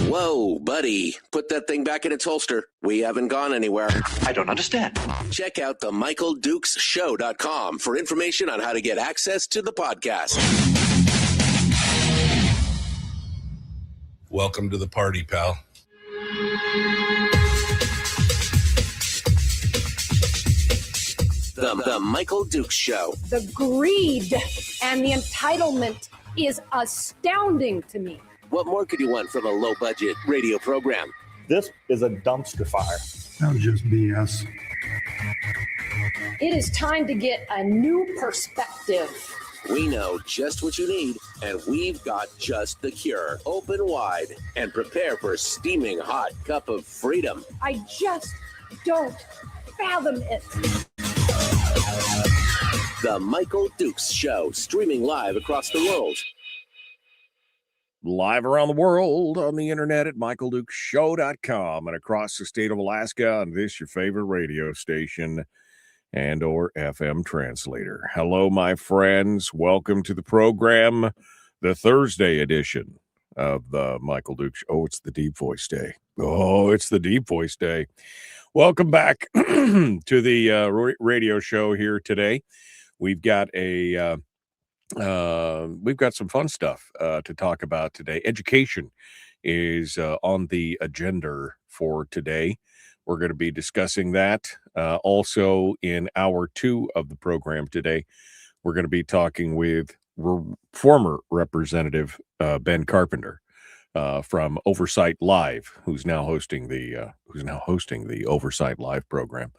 Whoa, buddy. Put that thing back in its holster. We haven't gone anywhere. I don't understand. Check out the MichaelDukesShow.com for information on how to get access to the podcast. Welcome to the party, pal. The Michael Dukes Show. The greed and the entitlement is astounding to me. What more could you want from a low-budget radio program? This is a dumpster fire. That was just BS. It is time to get a new perspective. We know just what you need, and we've got just the cure. Open wide and prepare for a steaming hot cup of freedom. I just don't fathom it. The Michael Dukes Show, streaming live across the world. Live around the world on the internet at MichaelDukesShow.com and across the state of Alaska on this, your favorite radio station and or FM translator. Hello, my friends. Welcome to the program, the Thursday edition of the Michael Dukes. Oh, it's the Deep Voice Day. Oh, it's the Deep Voice Day. Welcome back to the radio show here today. We've got we've got some fun stuff to talk about today. Education is on the agenda for today. We're going to be discussing that. Also, in hour 2 of the program today, we're going to be talking with former Representative Ben Carpenter from OversightLIVE, who's now hosting the Oversight Live program.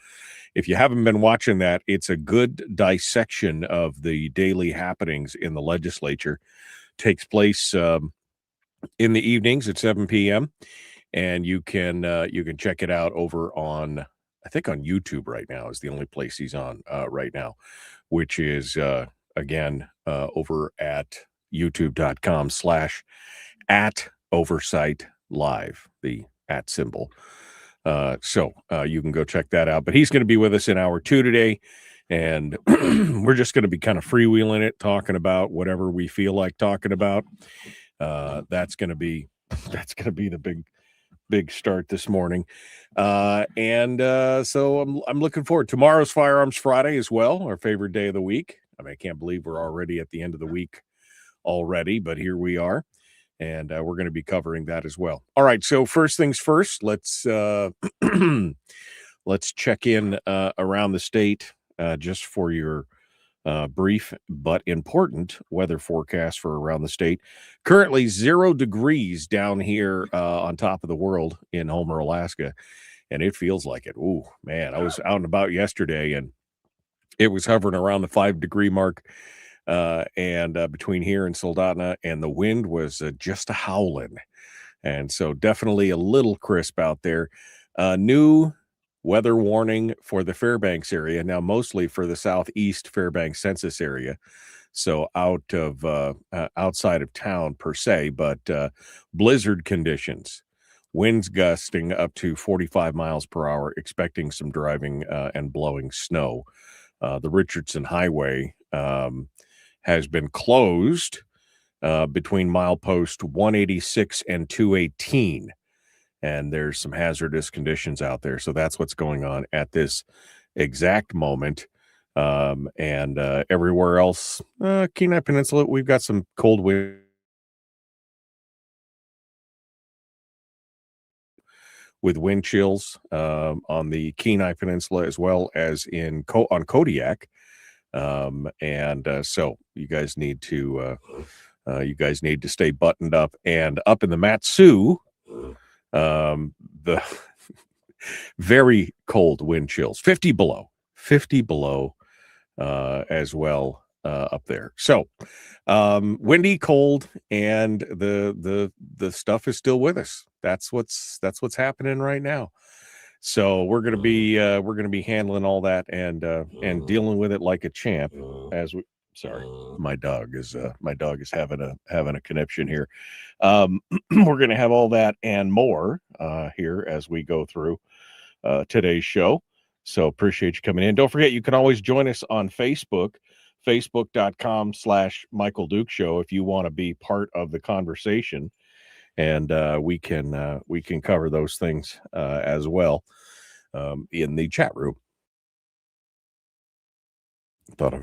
If you haven't been watching that, it's a good dissection of the daily happenings in the legislature. Takes place in the evenings at 7 p.m. and you can check it out over on, I think on YouTube right now is the only place he's on right now, which is again over at youtube.com/@OversightLive, the @ symbol. So you can go check that out. But he's going to be with us in hour 2 today, and we're just going to be kind of freewheeling it, talking about whatever we feel like talking about. That's going to be the big start this morning. So I'm looking forward. Tomorrow's Firearms Friday as well, our favorite day of the week. I mean, I can't believe we're already at the end of the week already, but here we are. And we're going to be covering that as well. All right. So first things first, let's check in around the state just for your brief but important weather forecast for around the state. Currently 0 degrees down here on top of the world in Homer, Alaska. And it feels like it. Ooh, man, I was out and about yesterday and it was hovering around the 5-degree mark. And between here and Soldotna, and the wind was just a howling. And so definitely a little crisp out there. New weather warning for the Fairbanks area, now mostly for the southeast Fairbanks census area. So outside of town per se, but blizzard conditions, winds gusting up to 45 miles per hour, expecting some driving and blowing snow. The Richardson Highway has been closed between milepost 186 and 218. And there's some hazardous conditions out there. So that's what's going on at this exact moment. And everywhere else, Kenai Peninsula, we've got some cold wind. with wind chills on the Kenai Peninsula as well as on Kodiak. So you guys need to stay buttoned up. And up in the Matsu, the very cold wind chills, 50 below as well up there. So windy, cold, and the stuff is still with us. That's what's happening right now. So we're gonna be handling all that and dealing with it like a champ. Sorry, my dog is having a conniption here. We're gonna have all that and more here as we go through today's show. So appreciate you coming in. Don't forget, you can always join us on Facebook, facebook.com/Michael Duke Show, if you want to be part of the conversation. And we can cover those things as well in the chat room. Thought I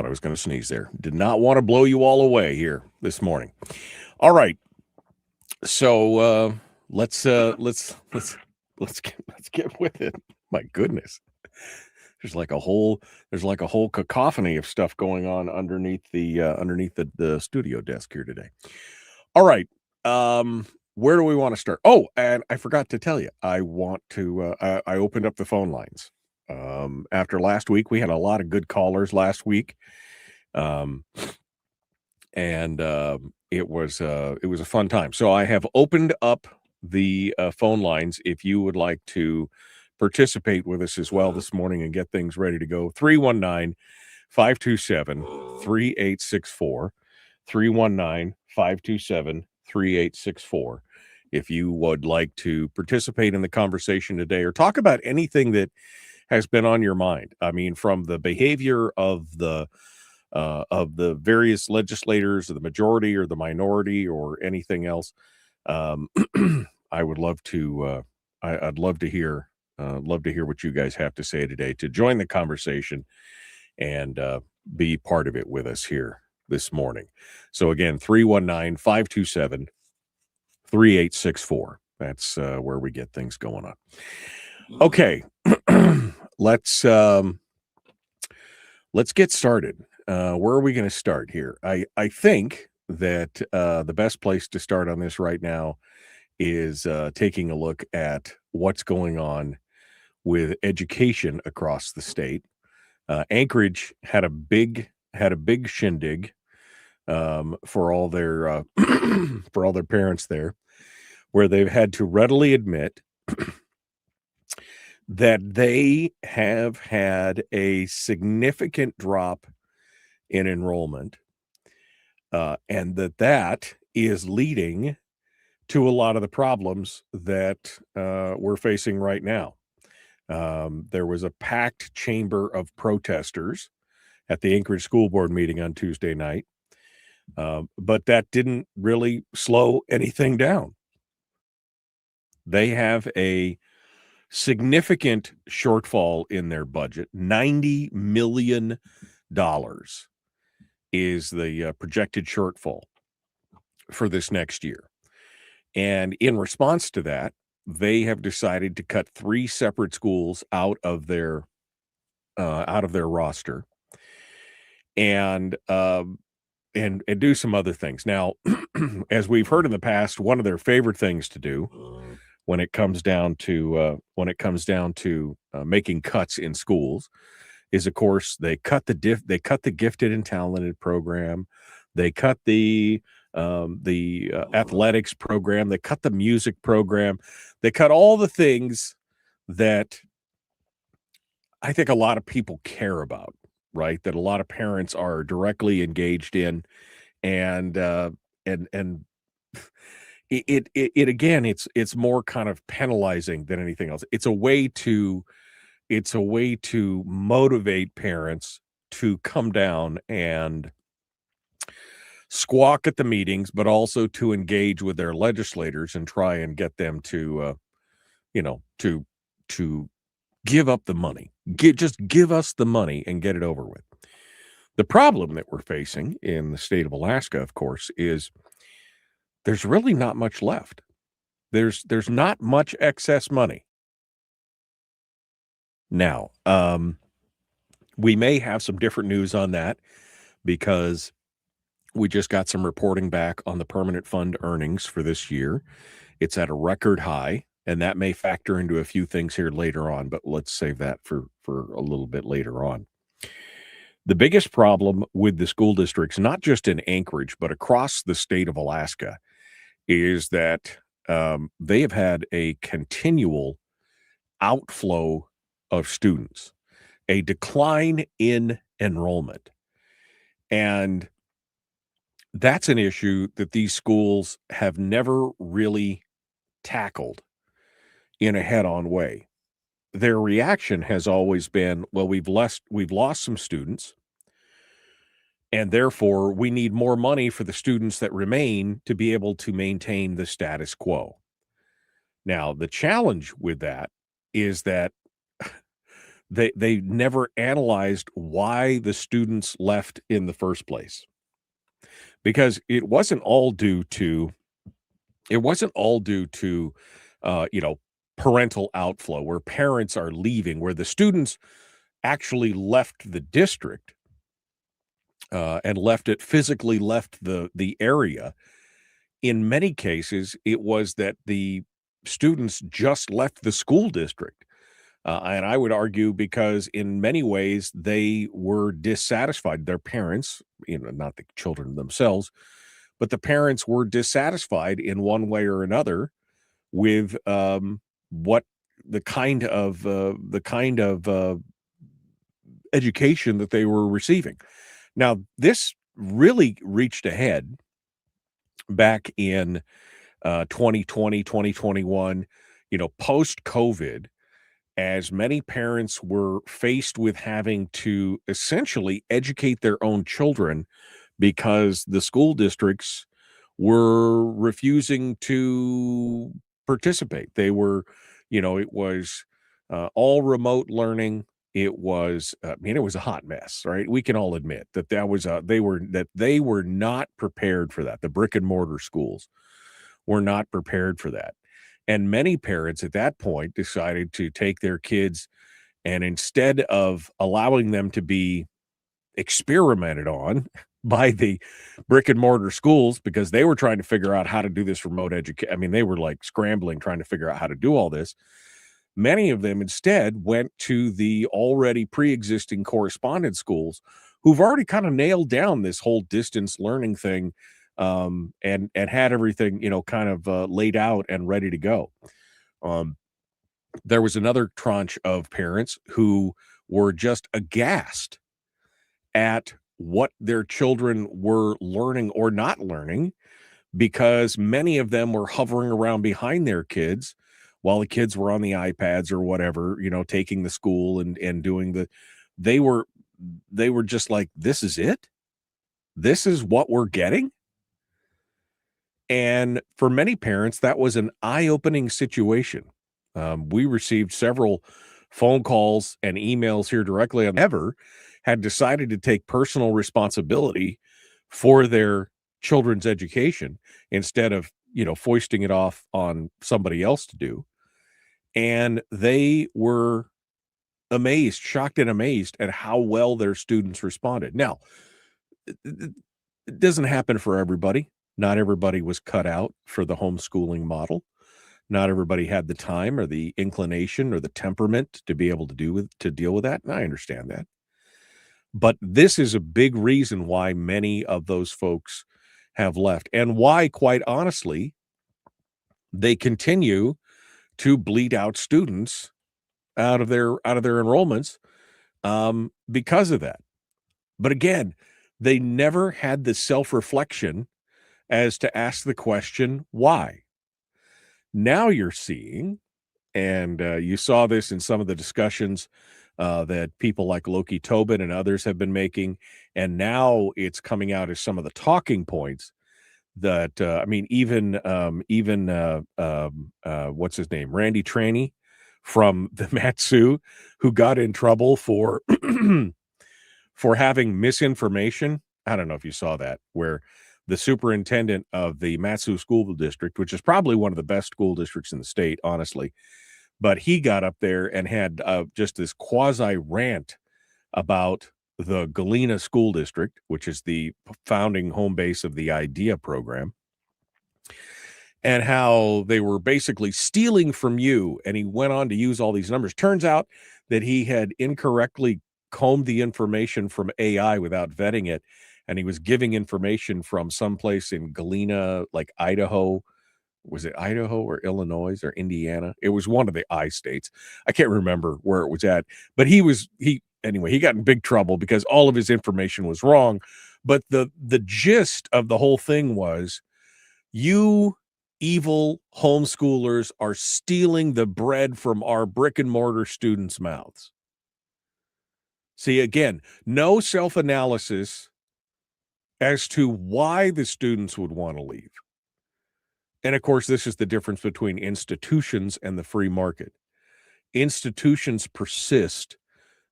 was going to sneeze there. Did not want to blow you all away here this morning. All right, so let's get with it. My goodness, there's like a whole cacophony of stuff going on underneath the studio desk here today. All right, where do we want to start? Oh, and I forgot to tell you, I opened up the phone lines. After last week, we had a lot of good callers last week. It was a fun time. So I have opened up the phone lines if you would like to participate with us as well this morning and get things ready to go. 319-527-3864. 319-527-3864. If you would like to participate in the conversation today or talk about anything that has been on your mind. I mean, from the behavior of the various legislators, or the majority or the minority, or anything else. I would love to. I'd love to hear. Love to hear what you guys have to say today. To join the conversation and be part of it with us here this morning. So again, 319-527-3864. That's where we get things going on. Okay, let's get started. Where are we going to start here? I think that the best place to start on this right now is taking a look at what's going on with education across the state. Anchorage had a big shindig for all their parents there, where they've had to readily admit that they have had a significant drop in enrollment, and that is leading to a lot of the problems that we're facing right now. There was a packed chamber of protesters at the Anchorage School Board meeting on Tuesday night, but that didn't really slow anything down. They have a significant shortfall in their budget. $90 million is the projected shortfall for this next year. And in response to that, they have decided to cut 3 separate schools out of their roster and do some other things. Now, as we've heard in the past, one of their favorite things to do when it comes down to making cuts in schools is, of course, they cut the gifted and talented program, they cut the athletics program, they cut the music program, they cut all the things that I think a lot of people care about, right? That a lot of parents are directly engaged in, and it again, it's more kind of penalizing than anything else. It's a way to motivate parents to come down and squawk at the meetings, but also to engage with their legislators and try and get them to give up the money. Just give us the money and get it over with. The problem that we're facing in the state of Alaska, of course, is there's really not much left. there's not much excess money. Now, we may have some different news on that because we just got some reporting back on the permanent fund earnings for this year. It's at a record high, and that may factor into a few things here later on, but let's save that for a little bit later on. The biggest problem with the school districts, not just in Anchorage, but across the state of Alaska, is that they have had a continual outflow of students, a decline in enrollment. And that's an issue that these schools have never really tackled in a head-on way. Their reaction has always been, well, we've lost some students, and therefore we need more money for the students that remain to be able to maintain the status quo. Now, the challenge with that is that they never analyzed why the students left in the first place. Because it wasn't all due to parental outflow, where parents are leaving, where the students actually left the district and physically left the area. In many cases, it was that the students just left the school district. And I would argue because in many ways they were dissatisfied. Their parents, not the children themselves, but the parents were dissatisfied in one way or another with what the kind of education that they were receiving. Now, this really reached a head back in 2020, 2021, post-COVID, as many parents were faced with having to essentially educate their own children because the school districts were refusing to participate. They were, it was all remote learning. It was, it was a hot mess, right? We can all admit that they were not prepared for that. The brick and mortar schools were not prepared for that. And many parents at that point decided to take their kids, and instead of allowing them to be experimented on by the brick and mortar schools, because they were trying to figure out how to do this remote education. They were like scrambling, trying to figure out how to do all this. Many of them instead went to the already pre-existing correspondence schools who've already kind of nailed down this whole distance learning thing. And had everything, laid out and ready to go. There was another tranche of parents who were just aghast at what their children were learning or not learning, because many of them were hovering around behind their kids while the kids were on the iPads or whatever, taking the school and doing they were just like, this is it? This is what we're getting? And for many parents, that was an eye-opening situation. We received several phone calls and emails here directly on ever had decided to take personal responsibility for their children's education instead of, foisting it off on somebody else to do. And they were amazed, shocked and amazed at how well their students responded. Now, it doesn't happen for everybody. Not everybody was cut out for the homeschooling model. Not everybody had the time or the inclination or the temperament to be able to deal with that. And I understand that. But this is a big reason why many of those folks have left, and why, quite honestly, they continue to bleed out students out of their enrollments because of that. But again, they never had the self-reflection as to ask the question, why? Now you're seeing, and you saw this in some of the discussions that people like Loki Tobin and others have been making, and now it's coming out as some of the talking points that, what's his name? Randy Traney from the Matsu, who got in trouble for, for having misinformation. I don't know if you saw that, where the superintendent of the Matsu School District, which is probably one of the best school districts in the state, honestly. But he got up there and had just this quasi rant about the Galena School District, which is the founding home base of the IDEA program, and how they were basically stealing from you. And he went on to use all these numbers. Turns out that he had incorrectly combed the information from AI without vetting it. And he was giving information from someplace in Galena, like Idaho. Was it Idaho or Illinois or Indiana? It was one of the I states. I can't remember where it was at, but he got in big trouble because all of his information was wrong. But the gist of the whole thing was, you evil homeschoolers are stealing the bread from our brick and mortar students' mouths. See, again, no self-analysis as to why the students would want to leave. And of course, this is the difference between institutions and the free market. Institutions persist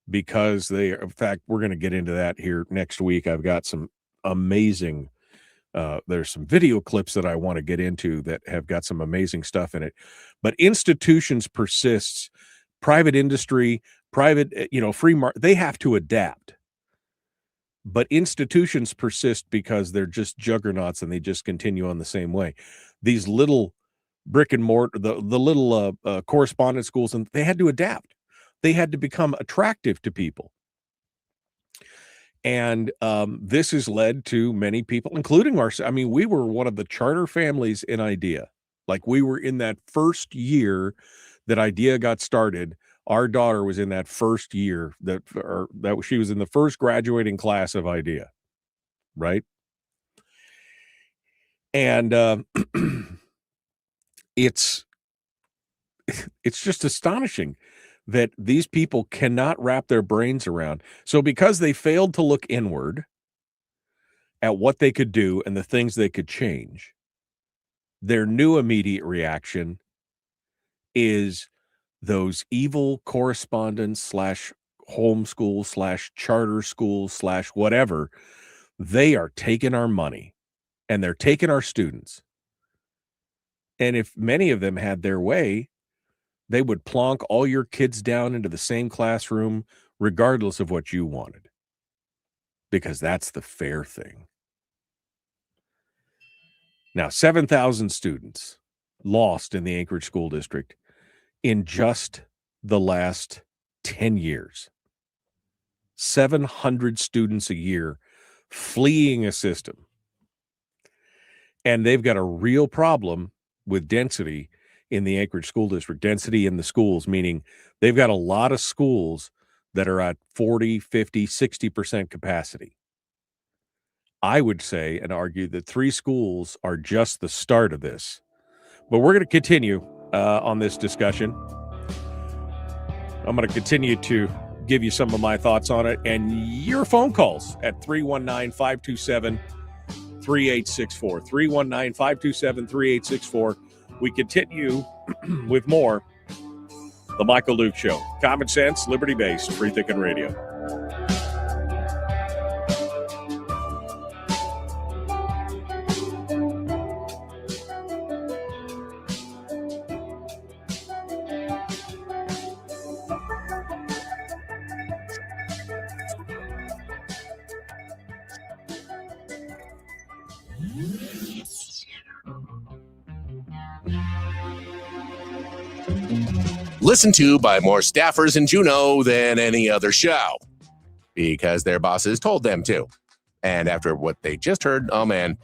because in fact, we're going to get into that here next week. I've got some amazing, there's some video clips that I want to get into that have got some amazing stuff in it. But institutions persist. Private industry, free market, they have to adapt. But institutions persist because they're just juggernauts and they just continue on the same way. These little brick and mortar, the little correspondence schools, and they had to adapt. They had to become attractive to people. And this has led to many people, including we were one of the charter families in IDEA. Like, we were in that first year that IDEA got started. Our daughter was in that first year that she was in the first graduating class of IDEA, right? And it's just astonishing that these people cannot wrap their brains around. So because they failed to look inward at what they could do and the things they could change, their new immediate reaction is those evil correspondence / homeschool / charter school / whatever. They are taking our money and they're taking our students. And if many of them had their way, they would plonk all your kids down into the same classroom, regardless of what you wanted, because that's the fair thing. Now, 7,000 students lost in the Anchorage School District in just the last 10 years. 700 students a year fleeing a system. And they've got a real problem with density in the Anchorage School District, density in the schools, meaning they've got a lot of schools that are at 40, 50, 60% capacity. I would say and argue that 3 schools are just the start of this. But we're going to continue on this discussion. I'm going to continue to give you some of my thoughts on it and your phone calls at 319-527-3864. 319-527-3864. We continue with more The Michael Luke Show. Common sense, liberty-based, free thinking radio. Listened to by more staffers in Juneau than any other show, because their bosses told them to. And after what they just heard, oh man,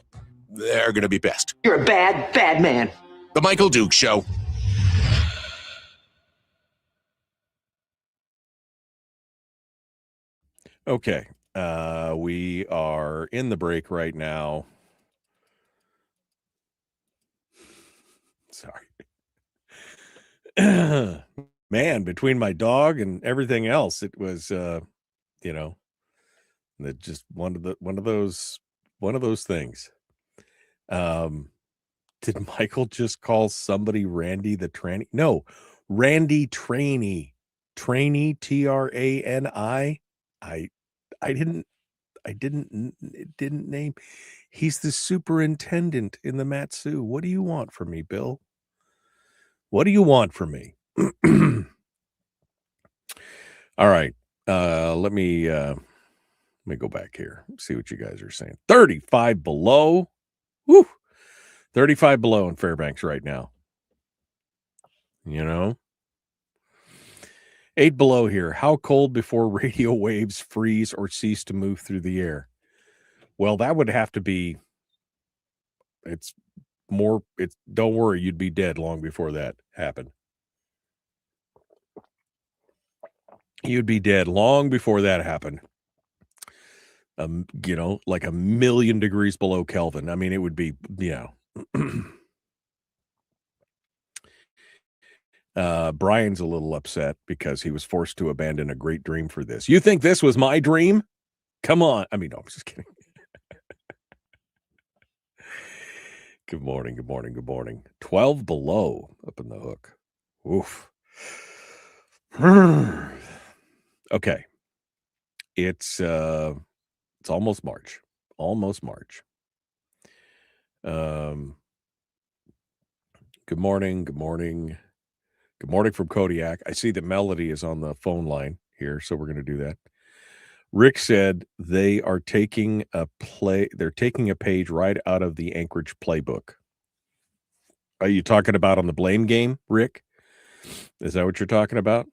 they're going to be pissed. You're a bad, bad man. The Michael Duke Show. Okay. We are in the break right now. Sorry. Man, between my dog and everything else, it was that just one of those things. Did Michael just call somebody Randy the tranny? No, Randy Trainee. Trainee, Trani. I didn't name. He's the superintendent in the Matsu. What do you want from me, Bill? What do you want from me? All right. Let me go back here. See what you guys are saying. 35 below. Woo! 35 below in Fairbanks right now. 8 below here. How cold before radio waves freeze or cease to move through the air? Well, that would have to be, don't worry, you'd be dead long before that happened. You'd be dead long before that happened. Like 1,000,000 degrees below Kelvin. I mean, it would be, Brian's a little upset because he was forced to abandon a great dream for this. You think this was my dream? Come on. I mean, no, I'm just kidding. Good morning. 12 below up in the hook. Oof. Okay. It's almost March. Good morning from Kodiak. I see that Melody is on the phone line here, so we're going to do that. Rick said they're taking a page right out of the Anchorage playbook. Are you talking about on the blame game, Rick? Is that what you're talking about?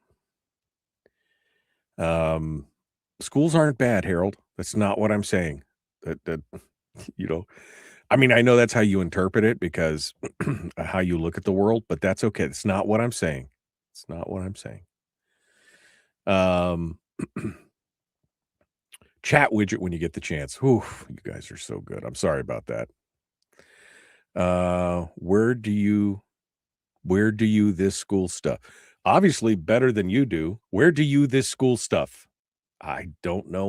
Schools aren't bad, Harold. That's not what I'm saying. I mean, I know that's how you interpret it because how you look at the world, but that's okay. It's not what I'm saying. Chat widget when you get the chance. Whew, you guys are so good. I'm sorry about that. Where do you this school stuff? Obviously better than you do. Where do you this school stuff? I don't know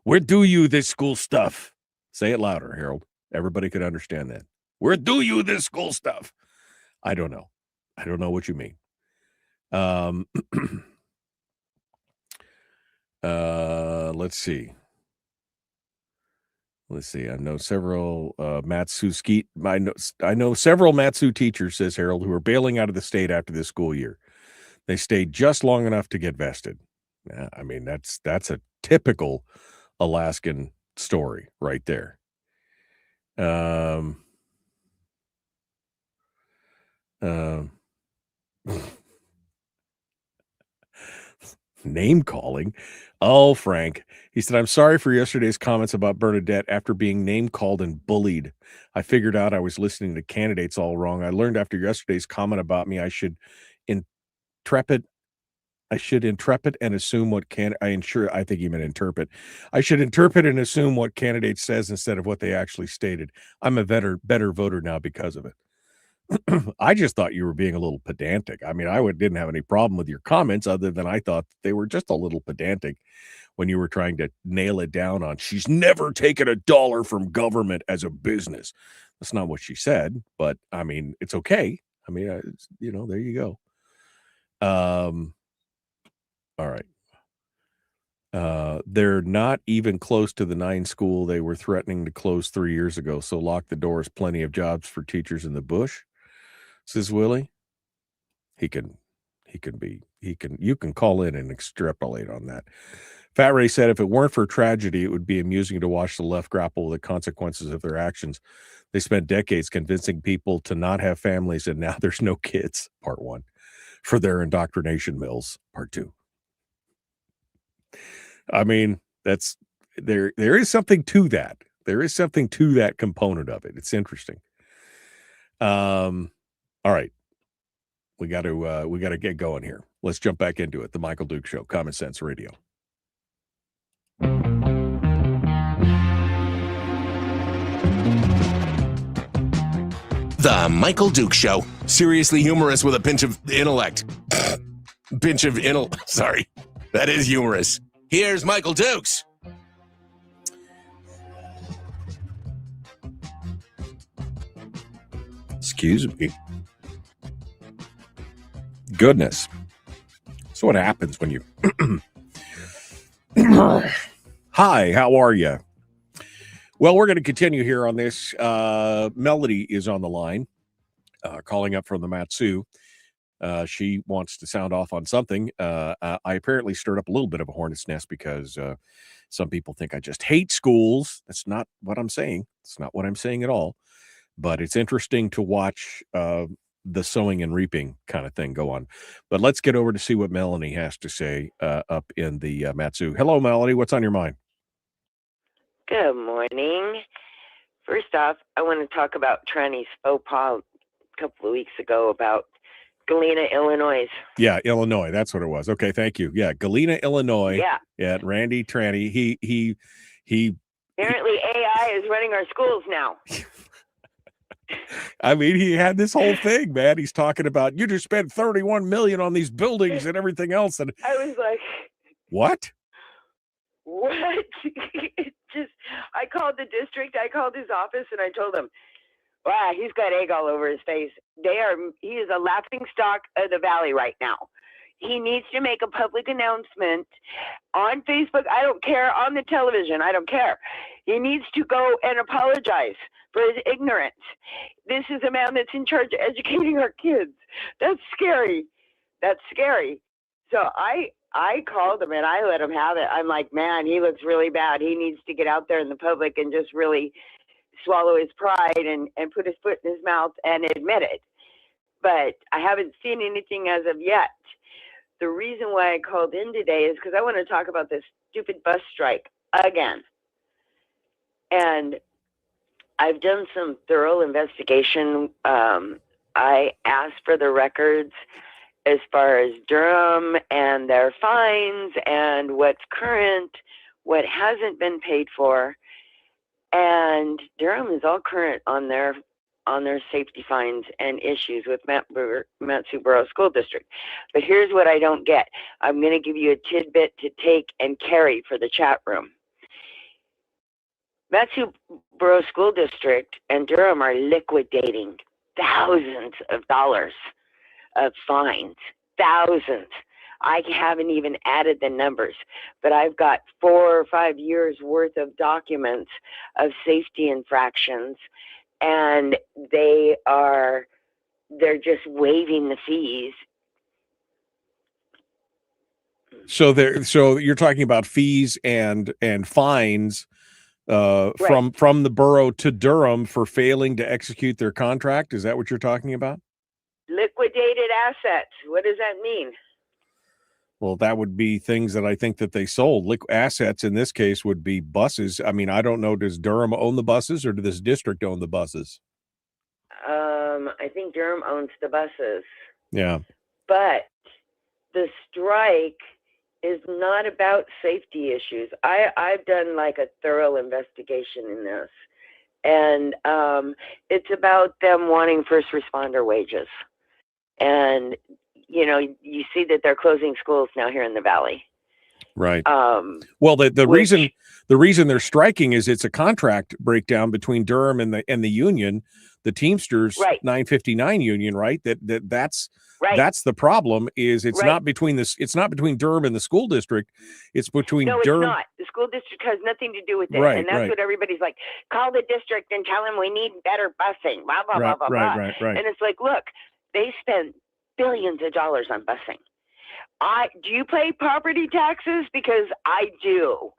where do you this school stuff? Say it louder, Harold. Everybody could understand that. Where do you this school stuff? I don't know. I don't know what you mean. Let's see. I know several Matsu I know several Matsu teachers, says Harold, who are bailing out of the state after this school year. They stayed just long enough to get vested. I mean, that's a typical Alaskan story right there. Name calling. Oh, Frank. He said, I'm sorry for yesterday's comments about Bernadette after being name called and bullied. I figured out I was listening to candidates all wrong. I learned after yesterday's comment about me, I should intrepid and assume what I think he meant interpret. I should interpret and assume what candidate says instead of what they actually stated. I'm a better voter now because of it. I just thought you were being a little pedantic. I mean, didn't have any problem with your comments other than I thought they were just a little pedantic when you were trying to nail it down on she's never taken $1 from government as a business. That's not what she said, but I mean, it's okay. I mean, there you go. All right. They're not even close to the 9 school they were threatening to close 3 years ago. So lock the doors. Plenty of jobs for teachers in the bush, says Willie. You can call in and extrapolate on that. Fat Ray said, if it weren't for tragedy, it would be amusing to watch the left grapple with the consequences of their actions. They spent decades convincing people to not have families, and now there's no kids, part 1, for their indoctrination mills, part 2. I mean, there is something to that. There is something to that component of it. It's interesting. All right. We got to get going here. Let's jump back into it. The Michael Duke Show, Common Sense Radio. The Michael Duke Show. Seriously humorous with a pinch of intellect. Sorry. That is humorous. Here's Michael Dukes. Excuse me. Goodness. So what happens when you... Hi, how are you? Well, we're going to continue here on this. Melody is on the line, calling up from the Matsu. She wants to sound off on something. I apparently stirred up a little bit of a hornet's nest because some people think I just hate schools. That's not what I'm saying. It's not what I'm saying at all. But it's interesting to watch the sowing and reaping kind of thing go on. But let's get over to see what Melanie has to say up in the Matsu. Hello, Melanie. What's on your mind? Good morning. First off, I want to talk about Tranny's faux pas a couple of weeks ago about Galena, Illinois. Yeah, Illinois. That's what it was. Okay, thank you. Yeah, Galena, Illinois. Yeah, Randy Tranny. He apparently AI is running our schools now. I mean, he had this whole thing, man. He's talking about you just spent $31 million on these buildings and everything else, and I was like, what? I called the district, I called his office, and I told him, wow, he's got egg all over his face. He is a laughing stock of the valley right now. He needs to make a public announcement on Facebook. I don't care, on the television. I don't care. He needs to go and apologize for his ignorance. This is a man that's in charge of educating our kids. That's scary. That's scary. So I called him and I let him have it. I'm like, man, he looks really bad. He needs to get out there in the public and just really swallow his pride and put his foot in his mouth and admit it. But I haven't seen anything as of yet. The reason why I called in today is because I want to talk about this stupid bus strike again. And I've done some thorough investigation. I asked for the records as far as Durham and their fines and what's current, what hasn't been paid for. And Durham is all current on their safety fines and issues with Matsu Borough School District. But here's what I don't get. I'm going to give you a tidbit to take and carry for the chat room. Matsu Borough School District and Durham are liquidating thousands of dollars of fines. Thousands. I haven't even added the numbers, but I've got 4 or 5 years worth of documents of safety infractions, and they're just waiving the fees. So you're talking about fees and fines Right. from the borough to Durham for failing to execute their contract. Is that what you're talking about? Liquidated assets. What does that mean? Well, that would be things that I think that they sold. Assets in this case would be buses. I mean, I don't know. Does Durham own the buses or does this district own the buses? I think Durham owns the buses. Yeah. But the strike is not about safety issues. I've done like a thorough investigation in this. And it's about them wanting first responder wages. And, you know, you see that they're closing schools now here in the Valley. Right. Well, the reason they're striking is it's a contract breakdown between Durham and the union, the Teamsters 959 union, right? That's right. That's the problem. Is it's Right. not between this. It's not between Durham and the school district. It's between Durham. It's not. The school district has nothing to do with it, Right, and that's what everybody's like. Call the district and tell them we need better busing. Blah blah blah blah blah. Right. And it's like, look, they spend billions of dollars on busing. Do you pay property taxes? Because I do.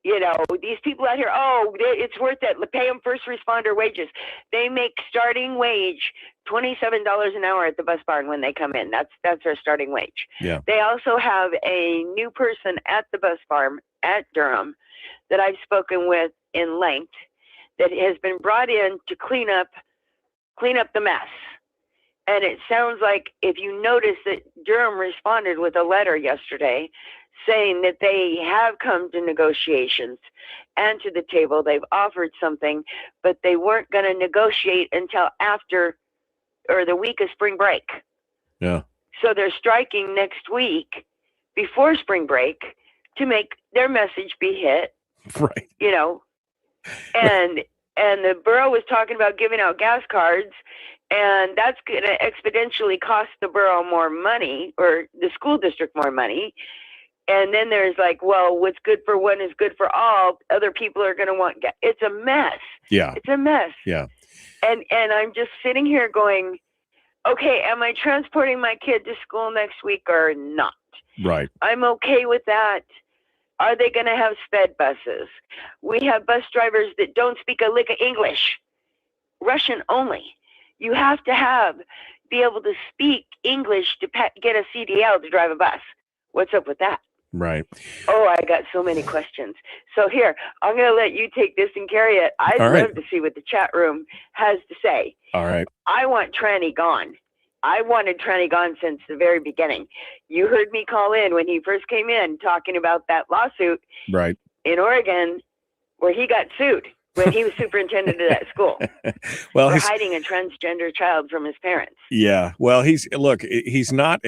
You know, these people out here, it's worth it. Pay them first responder wages. They make starting wage $27 an hour at the bus barn when they come in. That's their starting wage. Yeah. They also have a new person at the bus farm at Durham that I've spoken with in length that has been brought in to clean up the mess. And it sounds like, if you notice, that Durham responded with a letter yesterday saying that they have come to negotiations and to the table. They've offered something, but they weren't going to negotiate until after or the week of spring break. Yeah. So they're striking next week before spring break to make their message be hit. Right. You know, and the borough was talking about giving out gas cards, and that's going to exponentially cost the borough more money, or the school district more money. And then there's like, well, what's good for one is good for all. Other people are going to want, it's a mess. Yeah. It's a mess. Yeah. And I'm just sitting here going, okay, am I transporting my kid to school next week or not? Right. I'm okay with that. Are they going to have sped buses? We have bus drivers that don't speak a lick of English, Russian only. You have to be able to speak English to get a CDL to drive a bus. What's up with that? Right. Oh, I got so many questions. So here, I'm going to let you take this and carry it. I'd love to see what the chat room has to say. All right. I want tranny gone. I wanted tranny gone since the very beginning. You heard me call in when he first came in talking about that lawsuit in Oregon where he got sued when he was superintendent of that school well, for hiding a transgender child from his parents. Yeah. Well, he's not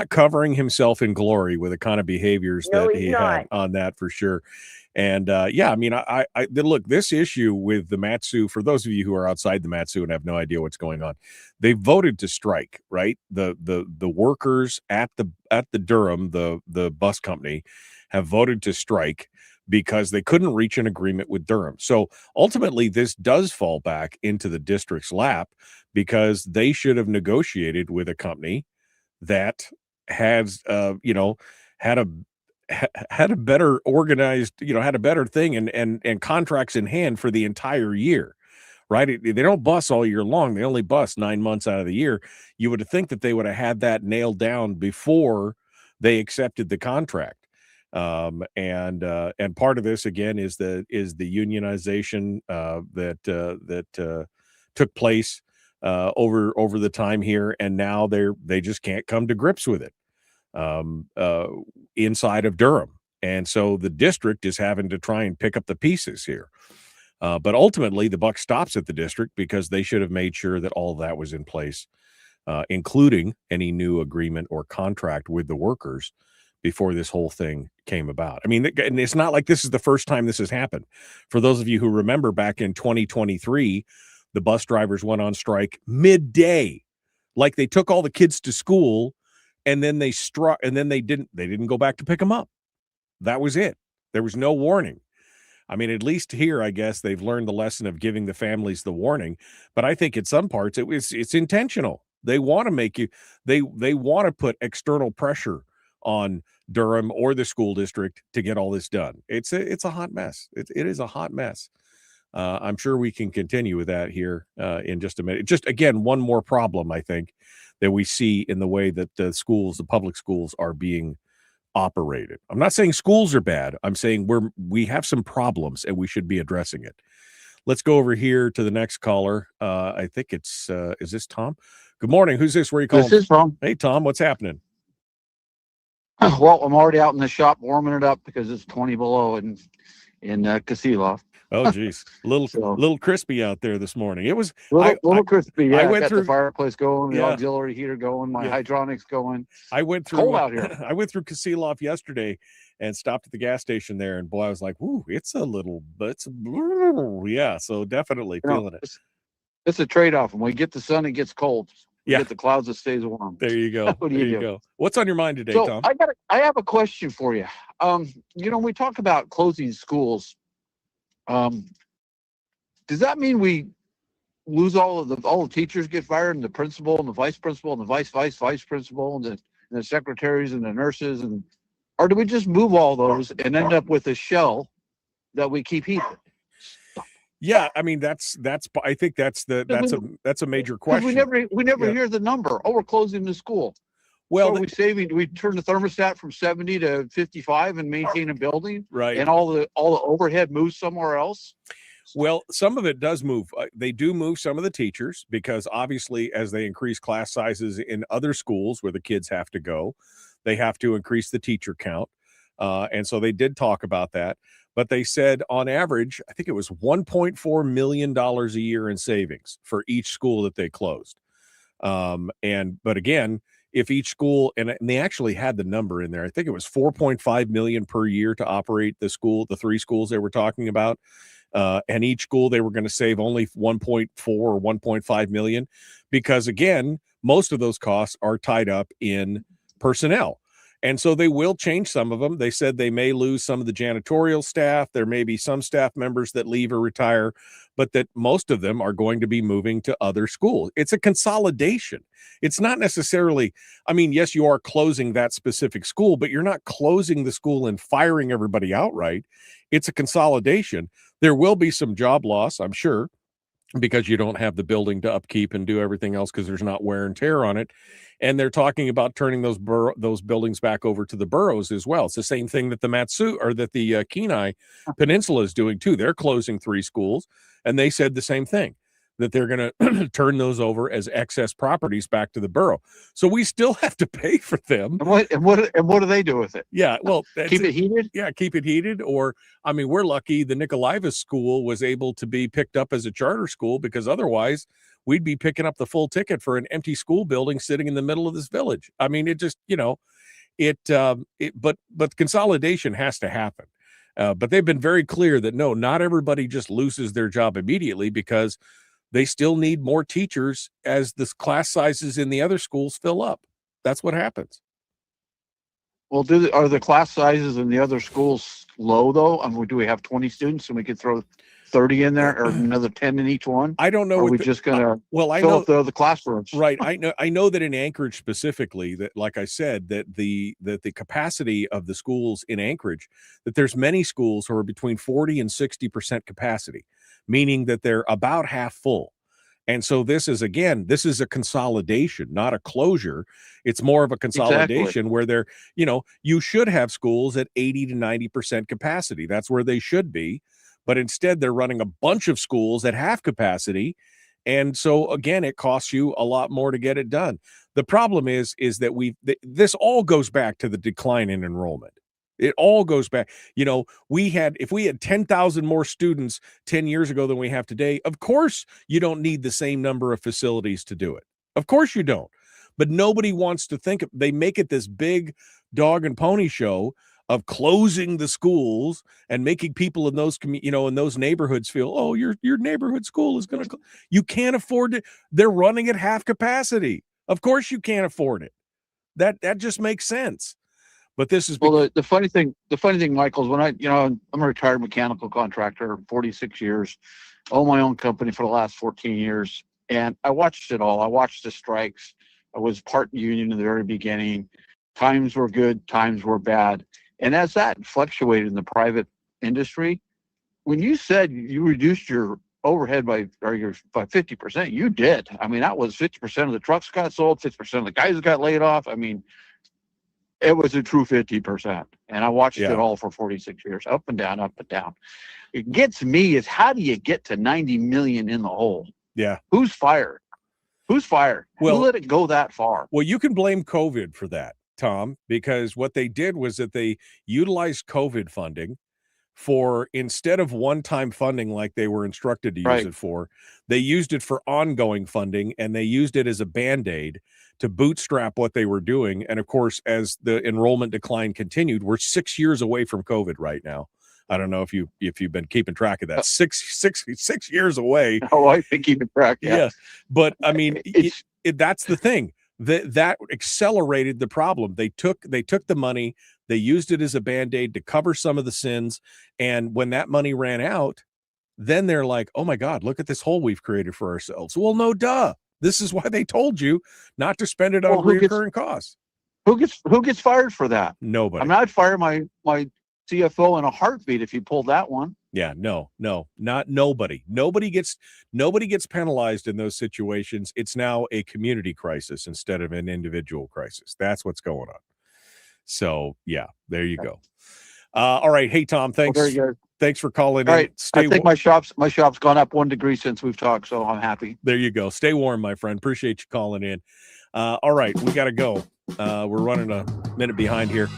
covering himself in glory with the kind of behaviors that he had on that for sure. And yeah, I mean, I look, this issue with the Matsu, for those of you who are outside the Matsu and have no idea what's going on, they voted to strike, right? The workers at the Durham, the bus company, have voted to strike because they couldn't reach an agreement with Durham. So ultimately, this does fall back into the district's lap because they should have negotiated with a company that has, had a better organized, had a better thing and contracts in hand for the entire year, right? They don't bus all year long. They only bus 9 months out of the year. You would think that they would have had that nailed down before they accepted the contract. And part of this again is the unionization that took place over the time here, and now they just can't come to grips with it inside of Durham, and so the district is having to try and pick up the pieces here. But ultimately, the buck stops at the district because they should have made sure that all of that was in place, including any new agreement or contract with the workers before this whole thing came about. I mean, and it's not like this is the first time this has happened. For those of you who remember, back in 2023, the bus drivers went on strike midday. Like, they took all the kids to school and then they struck, and then they didn't go back to pick them up. That was it. There was no warning. I mean, at least here, I guess they've learned the lesson of giving the families the warning, but I think in some parts it's intentional. They want to make you, they want to put external pressure on Durham or the school district to get all this done. It's a hot mess. It is a hot mess. I'm sure we can continue with that here in just a minute. Just again, one more problem I think that we see in the way that the public schools are being operated. I'm not saying schools are bad. I'm saying we have some problems and we should be addressing it. Let's go over here to the next caller. I think it's is this Tom? Good morning. Who's this? Where are you calling? This is Tom. Hey, Tom, what's happening? Well, I'm already out in the shop warming it up because it's 20 below in Kasilov. Oh, geez. Little crispy out there this morning. It was little crispy. Yeah, I went through the fireplace going, the auxiliary heater going, my hydronics going. I went through cold out here. I went through Kasilov yesterday and stopped at the gas station there, and boy, I was like, "Ooh, yeah." So definitely feeling it. It's a trade-off. When we get the sun, it gets cold. We Yeah. get the clouds, it stays warm. There you go. What do There you you do? go. What's on your mind today, So Tom? I have a question for you. We talk about closing schools. Does that mean we lose all the teachers get fired, and the principal and the vice principal and the vice principal and the secretaries and the nurses, or do we just move all those and end up with a shell that we keep heaping? Yeah, I mean I think that's a major question. We never hear the number. Oh, we're closing the school. Well, so are we saving? Do we turn the thermostat from 70 to 55 and maintain a building? Right. And all the overhead moves somewhere else? Well, some of it does move. They do move some of the teachers because obviously as they increase class sizes in other schools where the kids have to go, they have to increase the teacher count. And so they did talk about that. But they said on average, I think it was $1.4 million a year in savings for each school that they closed. But again, if each school, and they actually had the number in there, I think it was $4.5 million per year to operate the 3 schools they were talking about. And each school they were going to save only 1.4 or 1.5 million because again, most of those costs are tied up in personnel. And so they will change some of them. They said they may lose some of the janitorial staff. There may be some staff members that leave or retire, but that most of them are going to be moving to other schools. It's a consolidation. It's not necessarily, I mean, yes, you are closing that specific school, but you're not closing the school and firing everybody outright. It's a consolidation. There will be some job loss, I'm sure, because you don't have the building to upkeep and do everything else because there's not wear and tear on it. And they're talking about turning those buildings back over to the boroughs as well. It's the same thing that the Kenai Peninsula is doing too. They're closing 3 schools, and they said the same thing, that they're going to turn those over as excess properties back to the borough. So we still have to pay for them. And what do they do with it? Yeah, well, Keep it heated? Yeah, keep it heated. Or, I mean, we're lucky the Nicolaiva school was able to be picked up as a charter school, because otherwise we'd be picking up the full ticket for an empty school building sitting in the middle of this village. I mean, it just, but consolidation has to happen. But they've been very clear that no, not everybody just loses their job immediately, because they still need more teachers as the class sizes in the other schools fill up. That's what happens. Well, are the class sizes in the other schools low though? I mean, do we have 20 students and we could throw 30 in there, or another 10 in each one? I don't know. Or are we just gonna fill up the classrooms? Right. I know that in Anchorage specifically, that, like I said, that the capacity of the schools in Anchorage, that there's many schools who are between 40 and 60% capacity, meaning that they're about half full. And so this is a consolidation, not a closure. It's more of a consolidation where you should have schools at 80 to 90% capacity. That's where they should be. But instead they're running a bunch of schools at half capacity. And so again, it costs you a lot more to get it done. The problem is that this all goes back to the decline in enrollment. It all goes back. If we had 10,000 more students 10 years ago than we have today, of course you don't need the same number of facilities to do it. Of course you don't. But nobody wants to they make it this big dog and pony show of closing the schools and making people in those in those neighborhoods feel, oh, your neighborhood school is going to, you can't afford it. They're running at half capacity. Of course you can't afford it. That just makes sense. But this is the funny thing, Michael, is when I'm a retired mechanical contractor, 46 years, own my own company for the last 14 years. And I watched it all. I watched the strikes. I was part union in the very beginning. Times were good, times were bad. And as that fluctuated in the private industry, when you said you reduced your overhead by 50%, you did. I mean, that was 50% of the trucks got sold, 50% of the guys got laid off. I mean, it was a true 50%. And I watched it all for 46 years, up and down, up and down. It gets me is, how do you get to 90 million in the hole? Yeah. Who's fired? Well, who let it go that far? Well, you can blame COVID for that, Tom, because what they did was that they utilized COVID funding for, instead of one-time funding like they were instructed to use it for, they used it for ongoing funding, and they used it as a Band-Aid to bootstrap what they were doing. And of course, as the enrollment decline continued, we're 6 years away from COVID right now. I don't know if you've been keeping track of that. 6 years away. Oh, I've been keeping track. Yeah. But I mean, that's the thing. That accelerated the problem. They took the money, they used it as a Band-Aid to cover some of the sins. And when that money ran out, then they're like, oh my God, look at this hole we've created for ourselves. Well, no, duh. This is why they told you not to spend it on recurring costs. Who gets fired for that? Nobody. I mean, I'd fire my CFO in a heartbeat if he pulled that one. Yeah, no, not nobody. Nobody gets penalized in those situations. It's now a community crisis instead of an individual crisis. That's what's going on. So yeah, there you go. All right. Hey, Tom, thanks. Well, very good. Thanks for calling All in. right. I think my shop's gone up 1 degree since we've talked, so I'm happy. There you go. Stay warm, my friend. Appreciate you calling in. All right, we got to go. We're running a minute behind here.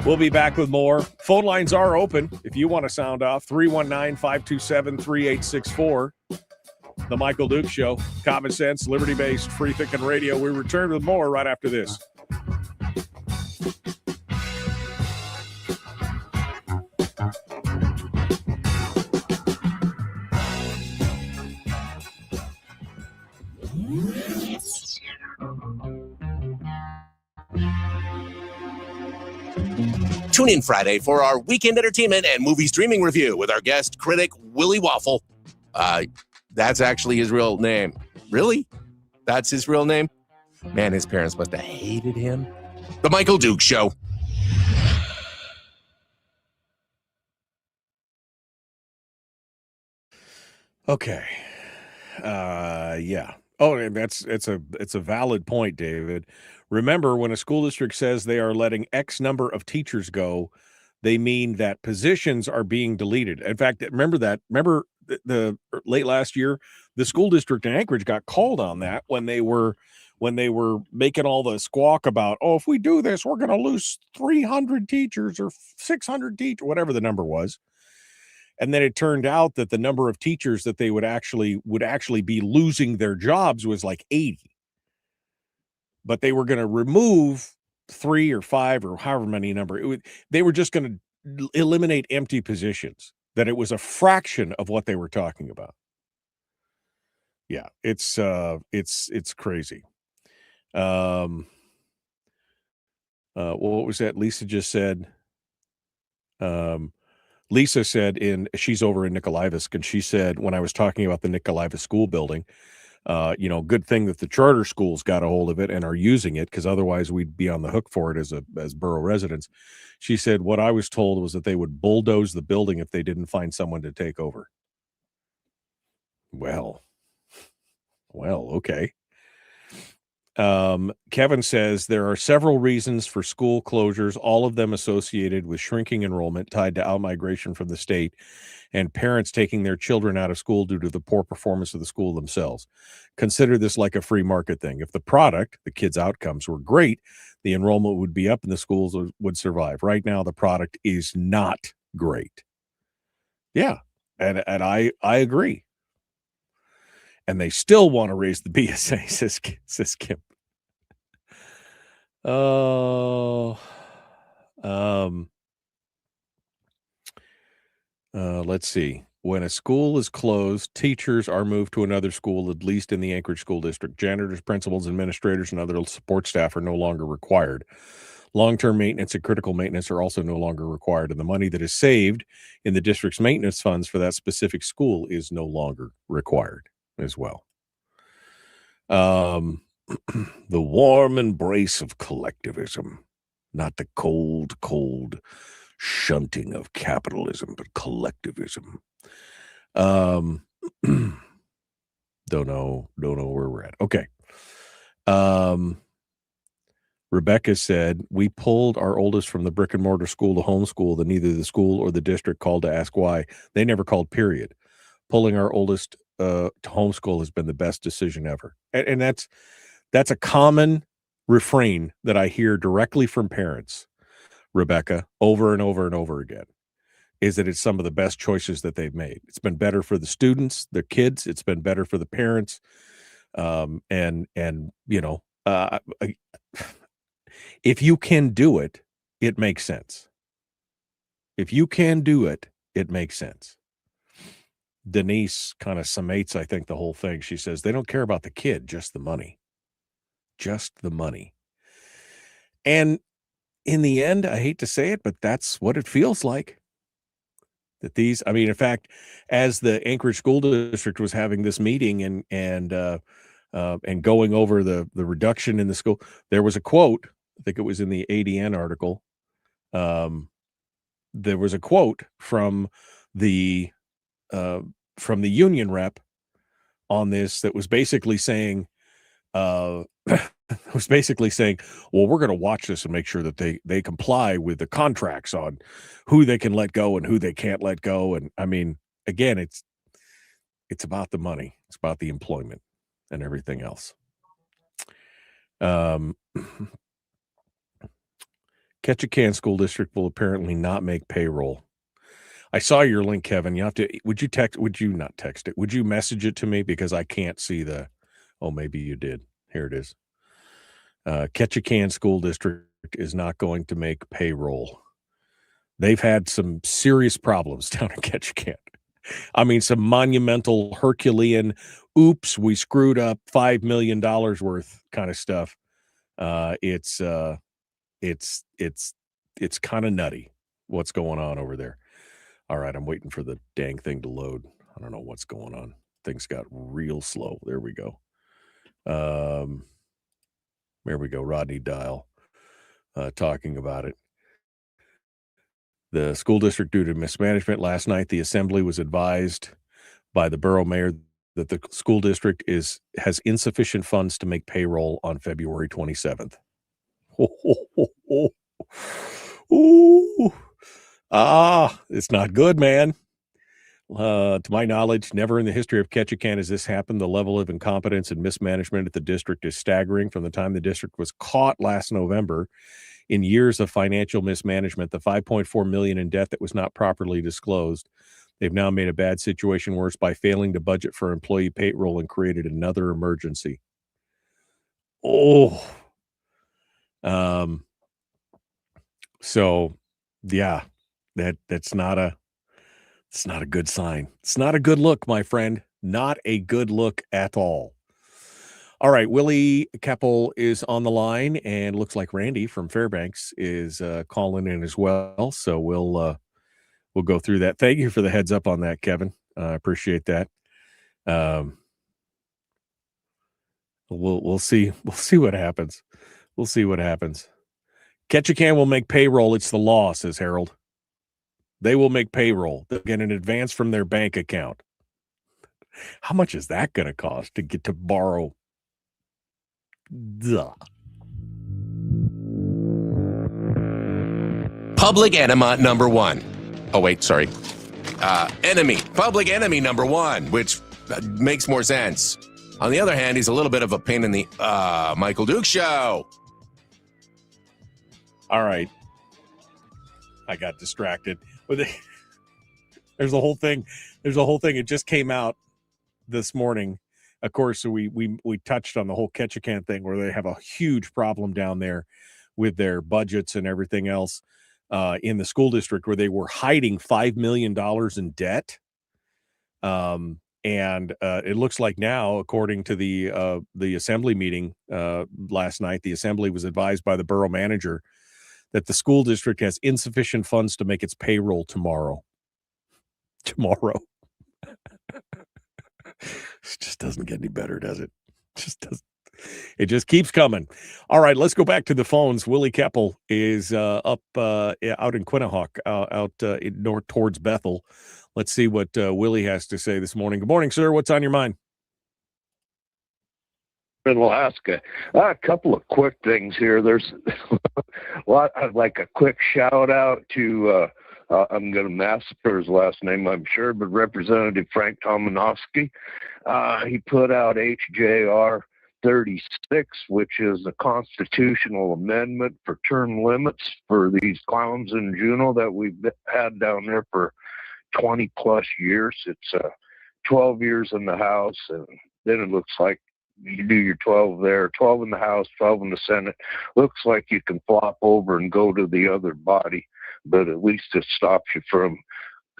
We'll be back with more. Phone lines are open if you want to sound off. 319-527-3864. The Michael Duke Show. Common sense, liberty-based, free thinking radio. We return with more right after this. Tune in Friday for our weekend entertainment and movie streaming review with our guest critic, Willie Waffle. That's actually his real name. Really? That's his real name? Man, his parents must have hated him. The Michael Duke Show. Okay. Yeah. Oh, and it's a valid point, David. Remember, when a school district says they are letting X number of teachers go, they mean that positions are being deleted. In fact, remember the late last year, the school district in Anchorage got called on that when they were making all the squawk about, oh, if we do this, we're going to lose 300 teachers or 600 teachers, whatever the number was. And then it turned out that the number of teachers that they would actually be losing their jobs was like 80. But they were going to remove 3 or 5 or however many number. They were just going to eliminate empty positions, that it was a fraction of what they were talking about. Yeah, it's crazy. Well, what was that Lisa just said? Lisa said she's over in Nikolaevsk, and she said, when I was talking about the Nikolaevsk school building, good thing that the charter schools got a hold of it and are using it, because otherwise we'd be on the hook for it as borough residents. She said, what I was told was that they would bulldoze the building if they didn't find someone to take over. Well, okay. Kevin says there are several reasons for school closures, all of them associated with shrinking enrollment tied to outmigration from the state and parents taking their children out of school due to the poor performance of the school themselves. Consider this like a free market thing. If the product, the kids' outcomes, were great, the enrollment would be up and the schools would survive. Right now, the product is not great. Yeah, and I agree. And they still want to raise the BSA, says Kim. Oh, let's see. When a school is closed, teachers are moved to another school, at least in the Anchorage School District. Janitors, principals, administrators, and other support staff are no longer required. Long-term maintenance and critical maintenance are also no longer required, and the money that is saved in the district's maintenance funds for that specific school is no longer required as well. The warm embrace of collectivism, not the cold shunting of capitalism, but collectivism. Don't know where we're at. Okay. Rebecca said, we pulled our oldest from the brick and mortar school to homeschool, that neither the school or the district called to ask why. They never called, period. Pulling our oldest to homeschool has been the best decision ever. And that's a common refrain that I hear directly from parents, Rebecca, over and over and over again, is that it's some of the best choices that they've made. It's been better for the students, their kids. It's been better for the parents. If you can do it, it makes sense. If you can do it, it makes sense. Denise kind of summates, I think, the whole thing. She says, they don't care about the kid, just the money. Just the money. And in the end, I hate to say it, but that's what it feels like. That in fact, as the Anchorage School District was having this meeting and going over the reduction in the school, there was a quote, I think it was in the ADN article. There was a quote from the union rep on this that was basically saying, well, we're going to watch this and make sure that they comply with the contracts on who they can let go and who they can't let go. And I mean, again, it's about the money. It's about the employment and everything else. Ketchikan School District will apparently not make payroll. I saw your link, Kevin. Would you not text it? Would you message it to me? Because I can't see maybe you did. Here it is. Ketchikan School District is not going to make payroll. They've had some serious problems down in Ketchikan. I mean, some monumental Herculean, oops, we screwed up $5 million worth kind of stuff. It's it's kind of nutty what's going on over there. All right, I'm waiting for the dang thing to load. I don't know what's going on. Things got real slow. There we go. There we go. Rodney Dial talking about it. The school district, due to mismanagement last night, the assembly was advised by the borough mayor that the school district has insufficient funds to make payroll on February 27th. Ooh. It's not good, man. To my knowledge, never in the history of Ketchikan has this happened. The level of incompetence and mismanagement at the district is staggering. From the time the district was caught last November in years of financial mismanagement, the $5.4 million in debt that was not properly disclosed, they've now made a bad situation worse by failing to budget for employee payroll and created another emergency. So yeah, that's not a good sign. It's not a good look, my friend. Not a good look at all. All right, Willie Keppel is on the line, and looks like Randy from Fairbanks is calling in as well. So we'll go through that. Thank you for the heads up on that, Kevin. I appreciate that. We'll see what happens. We'll see what happens. Ketchikan will make payroll. It's the law, says Harold. They will make payroll. They'll get an advance from their bank account. How much is that going to cost to get to borrow? Duh. Public enema number one. Oh, wait, sorry. Enemy. Public enemy number one, which makes more sense. On the other hand, he's a little bit of a pain in the Michael Duke show. All right. I got distracted. There's a whole thing. It just came out this morning. Of course, we touched on the whole Ketchikan thing, where they have a huge problem down there with their budgets and everything else in the school district, where they were hiding $5 million in debt. And it looks like now, according to the assembly meeting last night, the assembly was advised by the borough manager that the school district has insufficient funds to make its payroll tomorrow. It just doesn't get any better, does it? It just keeps coming. All right, let's go back to the phones. Willie Keppel is up out in Quinnahock, out north towards Bethel. Let's see what Willie has to say this morning. Good morning, sir. What's on your mind? In Alaska. A couple of quick things here. There's I'd like a quick shout out to I'm going to massacre his last name, I'm sure, but Representative Frank Tomanowski. He put out HJR 36, which is a constitutional amendment for term limits for these clowns in Juneau that we've had down there for 20 plus years. It's 12 years in the House, and then it looks like you do your 12 there, 12 in the House, 12 in the Senate. Looks like you can flop over and go to the other body, but at least it stops you from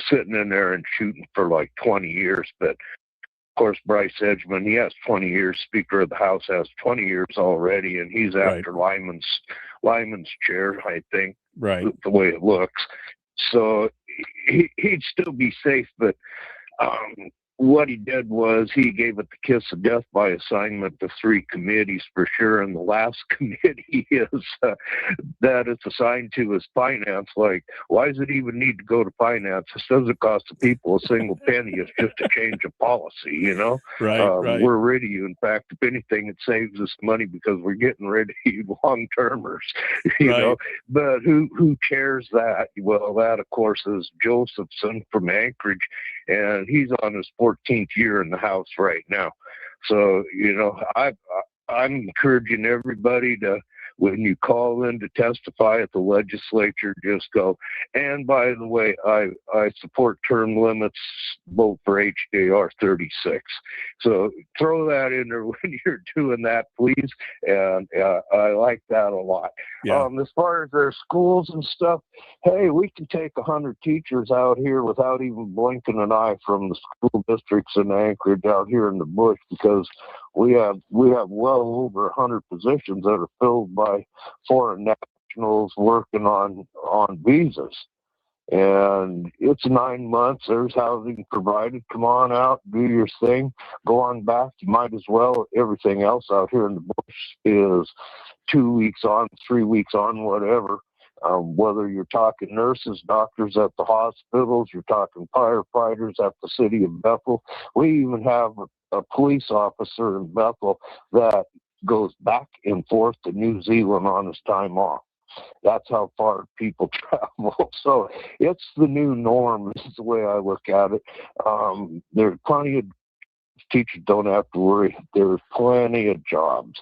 sitting in there and shooting for like 20 years. But of course, Bryce Edgman, he has 20 years. Speaker of the House has 20 years already, and he's after Lyman's chair, I think, right, the way it looks. So he'd still be safe, but what he did was he gave it the kiss of death by assignment to 3 committees for sure. And the last committee is that it's assigned to is finance. Like, why does it even need to go to finance? This doesn't cost the people a single penny. It's just a change of policy, you know? Right. We're rid of you. In fact, if anything, it saves us money because we're getting rid of you long-termers, you know? But who chairs that? Well, that, of course, is Josephson from Anchorage, and he's on his 14th year in the House right now. So, you know, I'm encouraging everybody to, when you call in to testify at the legislature, just go. And by the way, I support term limits, vote for HJR 36. So throw that in there when you're doing that, please. And I like that a lot. Yeah. As far as their schools and stuff, hey, we can take 100 teachers out here without even blinking an eye from the school districts in Anchorage out here in the bush, because we have well over 100 positions that are filled by foreign nationals nationals working on visas. And it's 9 months. There's housing provided. Come on out, do your thing, go on back. You might as well. Everything else out here in the bush is 2 weeks on, 3 weeks on, whatever. Whether you're talking nurses, doctors at the hospitals, you're talking firefighters at the city of Bethel. We even have a police officer in Bethel that goes back and forth to New Zealand on his time off. That's how far people travel. So it's the new norm, is the way I look at it. There's plenty of teachers don't have to worry. There's plenty of jobs.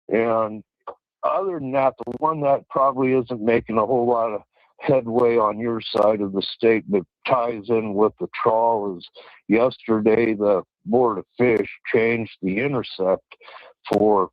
And other than that, the one that probably isn't making a whole lot of headway on your side of the state but ties in with the trawl is yesterday the Board of Fish changed the intercept for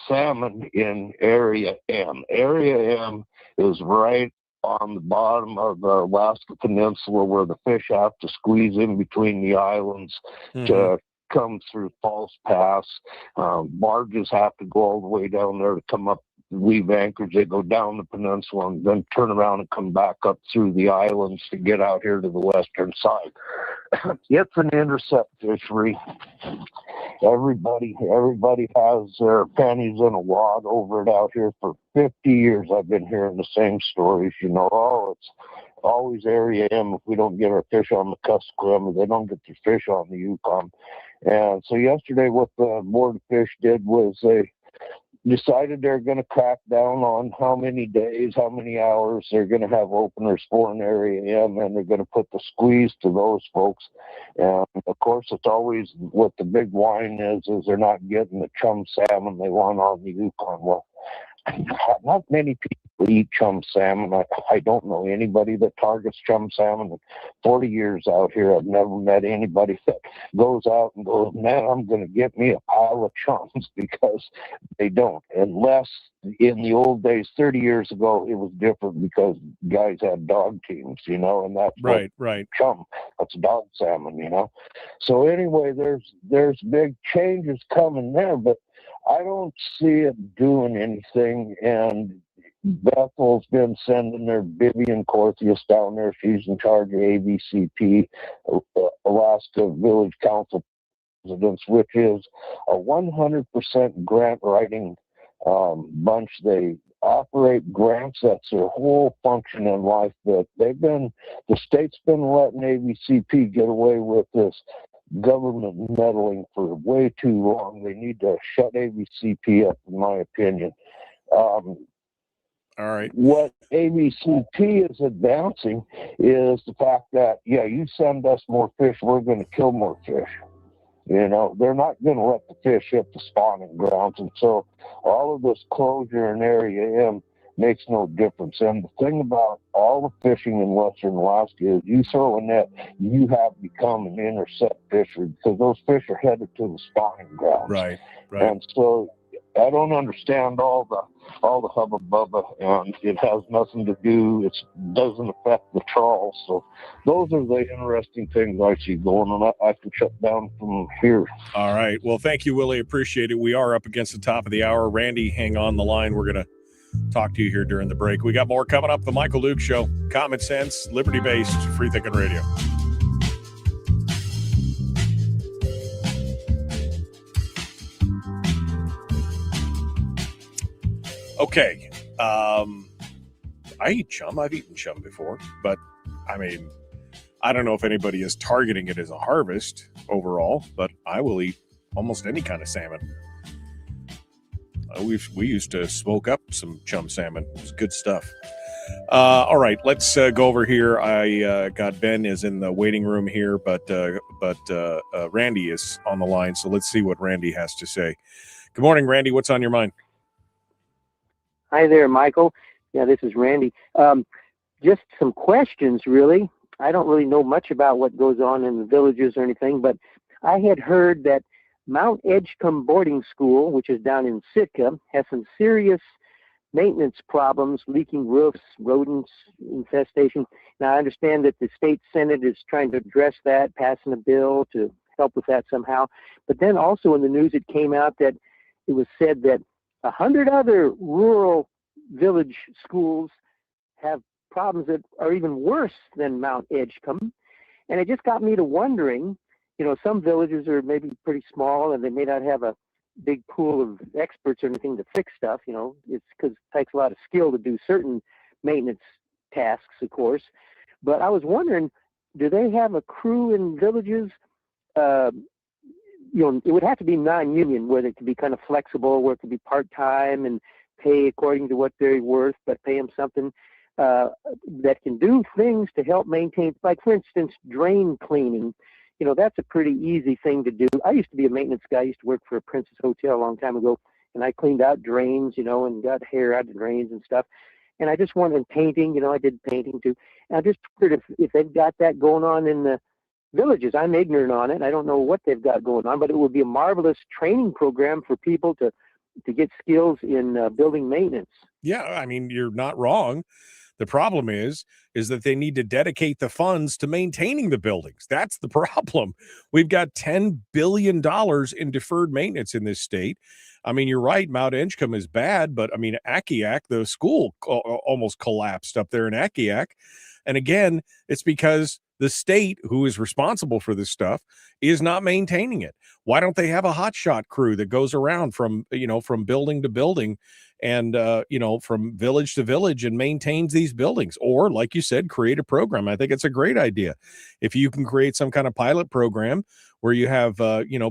salmon in Area M. Area M is right on the bottom of the Alaska Peninsula where the fish have to squeeze in between the islands to come through False Pass. Barges have to go all the way down there to come up, leave anchorage. They go down the peninsula and then turn around and come back up through the islands to get out here to the western side. It's an intercept fishery. Everybody has their panties in a wad over it out here. For 50 years I've been hearing the same stories, you know. Oh, it's always Area M if we don't get our fish on the Kuskokwim, they don't get their fish on the Yukon. And so yesterday what the Board of Fish did was they decided they're going to crack down on how many days, how many hours they're going to have openers for an Area M, and they're going to put the squeeze to those folks. And of course, it's always what the big whine is they're not getting the chum salmon they want on the Yukon. Well, not many people eat chum salmon. I don't know anybody that targets chum salmon. In 40 years out here, I've never met anybody that goes out and goes, man, I'm going to get me a pile of chums, because they don't. Unless in the old days, 30 years ago, it was different because guys had dog teams, you know, and that's right. Chum. That's dog salmon, you know. So anyway, there's big changes coming there, but I don't see it doing anything. And Bethel's been sending their Vivian Corthius down there. She's in charge of AVCP, Alaska Village Council Presidents, which is a 100% grant writing bunch. They operate grants. That's their whole function in life. But the state's been letting AVCP get away with this government meddling for way too long. They need to shut AVCP up, in my opinion. All right. What AVCP is advancing is the fact that, yeah, you send us more fish, we're going to kill more fish. You know, they're not going to let the fish hit the spawning grounds. And so all of this closure in Area M makes no difference. And the thing about all the fishing in Western Alaska is you throw a net, you have become an intercept fishery, because those fish are headed to the spawning grounds. Right. And so I don't understand all the hubba bubba, and it has nothing to do. It doesn't affect the trawl. So those are the interesting things I see going on. I can shut down from here. All right. Well, thank you, Willie. Appreciate it. We are up against the top of the hour. Randy, hang on the line. We're going to talk to you here during the break. We got more coming up. The Michael Luke Show. Common sense, liberty-based, free thinking radio. Okay. I eat chum. I've eaten chum before, but I mean, I don't know if anybody is targeting it as a harvest overall, but I will eat almost any kind of salmon. We used to smoke up some chum salmon. It was good stuff. All right, let's go over here. I got Ben is in the waiting room here, but Randy is on the line. So let's see what Randy has to say. Good morning, Randy. What's on your mind? Hi there, Michael. Yeah, this is Randy. Just some questions, really. I don't really know much about what goes on in the villages or anything, but I had heard that Mount Edgecombe Boarding School, which is down in Sitka, has some serious maintenance problems, leaking roofs, rodents, infestation. Now, I understand that the state Senate is trying to address that, passing a bill to help with that somehow. But then also in the news, it came out that it was said that 100 other rural village schools have problems that are even worse than Mount Edgecombe. And it just got me to wondering, some villages are maybe pretty small and they may not have a big pool of experts or anything to fix stuff. It's because it takes a lot of skill to do certain maintenance tasks, of course. But I was wondering, do they have a crew in villages? It would have to be non-union, where it could be kind of flexible, where it could be part-time and pay according to what they're worth, but pay them something that can do things to help maintain, like, for instance, drain cleaning. That's a pretty easy thing to do. I used to be a maintenance guy. I used to work for a Princess Hotel a long time ago, and I cleaned out drains, and got hair out of drains and stuff. And I just wanted painting, I did painting too. And I just wondered if they've got that going on in the villages. I'm ignorant on it. I don't know what they've got going on, but it would be a marvelous training program for people to get skills in building maintenance. Yeah, I mean, you're not wrong. The problem is that they need to dedicate the funds to maintaining the buildings. That's the problem. We've got $10 billion in deferred maintenance in this state. I mean, you're right. Mount Edgecombe is bad, but I mean, Akiak, the school almost collapsed up there in Akiak. And again, it's because the state, who is responsible for this stuff, is not maintaining it. Why don't they have a hotshot crew that goes around from building to building and, from village to village and maintains these buildings? Or, like you said, create a program. I think it's a great idea. If you can create some kind of pilot program where you have,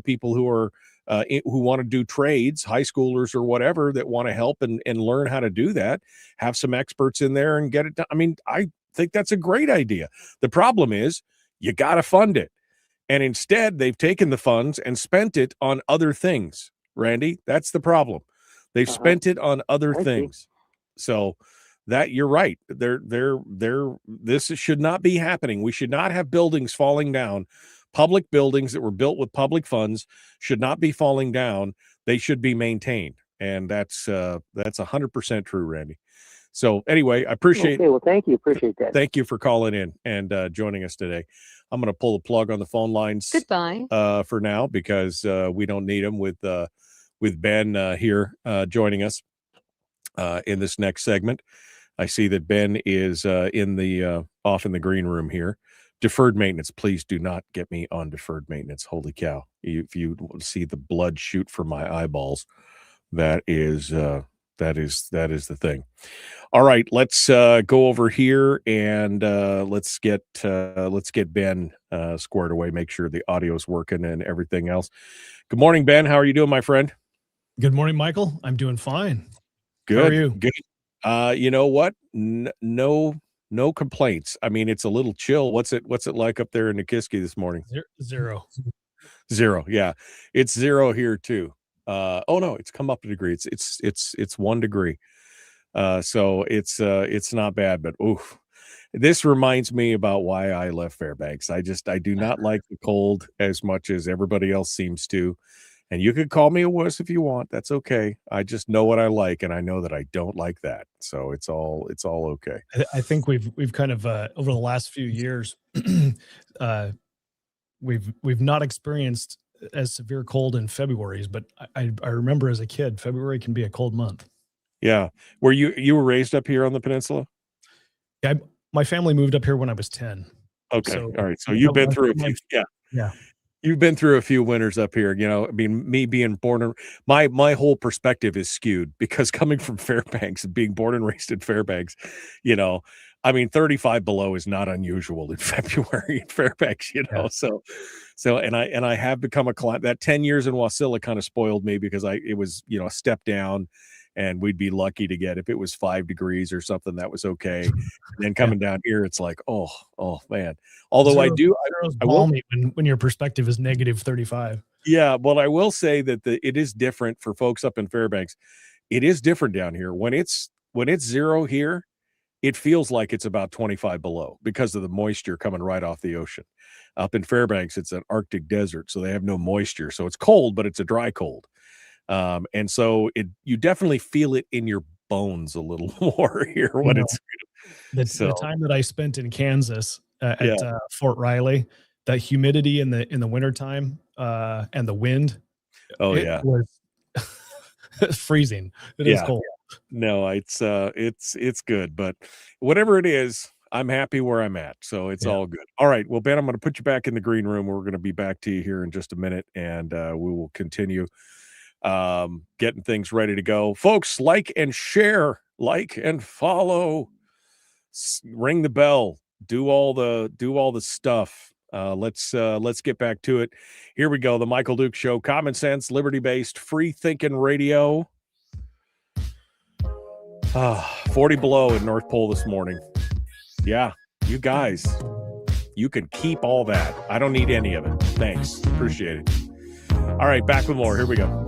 people who are, who want to do trades, high schoolers or whatever, that want to help and learn how to do that, have some experts in there and get it done. I mean, I think that's a great idea. The problem is you got to fund it. And instead, they've taken the funds and spent it on other things. Randy, that's the problem. They've spent it on other things. So that you're right. This should not be happening. We should not have buildings falling down. Public buildings that were built with public funds should not be falling down. They should be maintained. And that's 100% true, Randy. So anyway, I appreciate. Okay, well, thank you. Appreciate that. Thank you for calling in and joining us today. I'm going to pull the plug on the phone lines. Goodbye. For now, because we don't need them with Ben here joining us in this next segment. I see that Ben is in the off in the green room here. Deferred maintenance. Please do not get me on deferred maintenance. Holy cow! If you see the blood shoot from my eyeballs, that is the thing. All right, let's go over here and let's get Ben squared away. Make sure the audio's working and everything else. Good morning, Ben. How are you doing, my friend? Good morning, Michael. I'm doing fine. Good. How are you? Good. You know what? No complaints. I mean, it's a little chill. What's it like up there in Nikiski this morning? Zero. Yeah, it's 0 here too. Oh no, it's come up a degree. It's 1 degree. So it's not bad, but oof. This reminds me about why I left Fairbanks. I do not like the cold as much as everybody else seems to. And you could call me a wuss if you want. That's okay. I just know what I like, and I know that I don't like that. So it's all okay. I think we've kind of over the last few years, we've not experienced as severe cold in February's, but I remember as a kid, February can be a cold month. Yeah. Were you were raised up here on the peninsula? Yeah, my family moved up here when I was 10. Okay. So, all right. So you've been through a few. Yeah. You've been through a few winters up here. I mean, me being born, my whole perspective is skewed because coming from Fairbanks and being born and raised in Fairbanks, I mean, 35 below is not unusual in February in Fairbanks, Yeah. So, and I have become that 10 years in Wasilla kind of spoiled me because it was, a step down, and we'd be lucky to get, if it was 5 degrees or something, that was okay. And then coming down here, it's like, oh man. Although I will, when your perspective is negative 35. Yeah, well, I will say that it is different for folks up in Fairbanks. It is different down here. When it's 0 here, it feels like it's about 25 below because of the moisture coming right off the ocean. Up in Fairbanks, it's an Arctic desert, so they have no moisture. So it's cold, but it's a dry cold. And so you definitely feel it in your bones a little more here when it's the time that I spent in Kansas at Fort Riley, the humidity in the wintertime and the wind. Oh, yeah. Was freezing. It is cold. No, it's good, but whatever it is, I'm happy where I'm at, so it's all good. All right, well, Ben, I'm going to put you back in the green room. We're going to be back to you here in just a minute, and we will continue getting things ready to go. Folks, like and share, like and follow, ring the bell, do all the stuff. Let's get back to it. Here we go. The Michael Duke Show, common sense, liberty-based, free thinking radio. 40 below in North Pole this morning. Yeah, you guys, you can keep all that. I don't need any of it. Thanks. Appreciate it. All right, back with more. Here we go.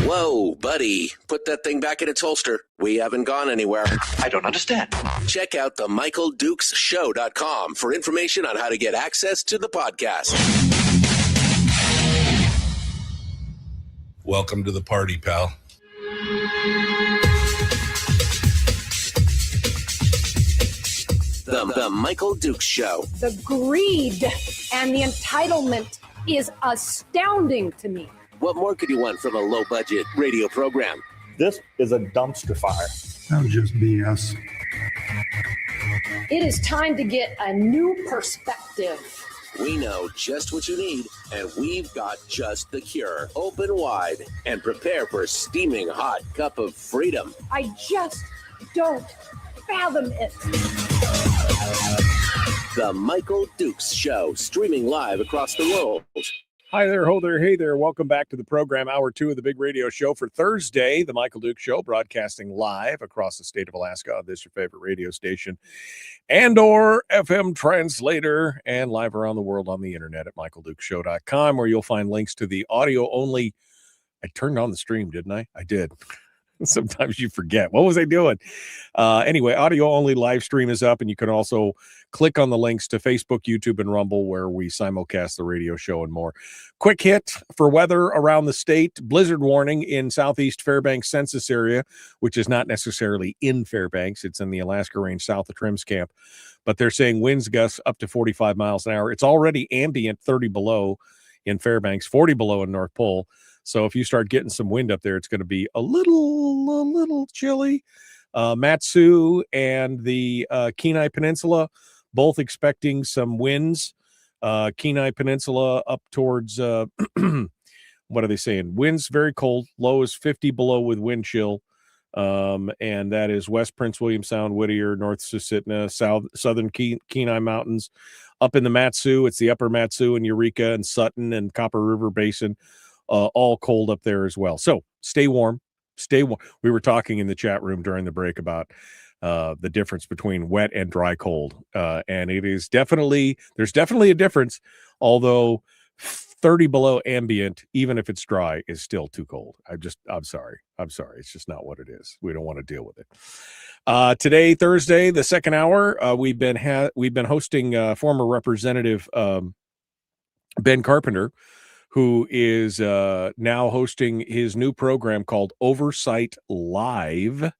Whoa, buddy. Put that thing back in its holster. We haven't gone anywhere. I don't understand. Check out the MichaelDukesShow.com for information on how to get access to the podcast. Welcome to the party, pal. The Michael Dukes Show. The greed and the entitlement is astounding to me. What more could you want from a low-budget radio program? This is a dumpster fire. That's just BS. It is time to get a new perspective. We know just what you need, and we've got just the cure. Open wide and prepare for a steaming hot cup of freedom. I just don't fathom it. The Michael Dukes Show, streaming live across the world. Hi there, ho there, hey there. Welcome back to the program, hour 2 of the big radio show for Thursday, the Michael Duke Show, broadcasting live across the state of Alaska on this your favorite radio station and or FM translator, and live around the world on the internet at michaeldukeshow.com, where you'll find links to the audio only. I turned on the stream, didn't I? I did. Sometimes you forget. What was I doing? Anyway, audio only live stream is up, and you can also click on the links to Facebook, YouTube, and Rumble, where we simulcast the radio show and more. Quick hit for weather around the state. Blizzard warning in southeast Fairbanks census area, which is not necessarily in Fairbanks. It's in the Alaska Range south of Trims Camp. But they're saying winds gusts up to 45 miles an hour. It's already ambient 30 below in Fairbanks, 40 below in North Pole. So if you start getting some wind up there, it's going to be a little chilly. Matsu and the Kenai Peninsula, both expecting some winds. Kenai Peninsula up towards, what are they saying? Winds very cold. Low is 50 below with wind chill. And that is West Prince William Sound, Whittier, North Susitna, southern Kenai Mountains. Up in the Matsu, it's the upper Matsu and Eureka and Sutton and Copper River Basin. All cold up there as well. So stay warm. Stay warm. We were talking in the chat room during the break about the difference between wet and dry cold. And there's definitely a difference, although 30 below ambient, even if it's dry, is still too cold. I'm sorry. It's just not what it is. We don't want to deal with it. Today, Thursday, the second hour, we've been hosting former Representative Ben Carpenter, who is now hosting his new program called Oversight Live.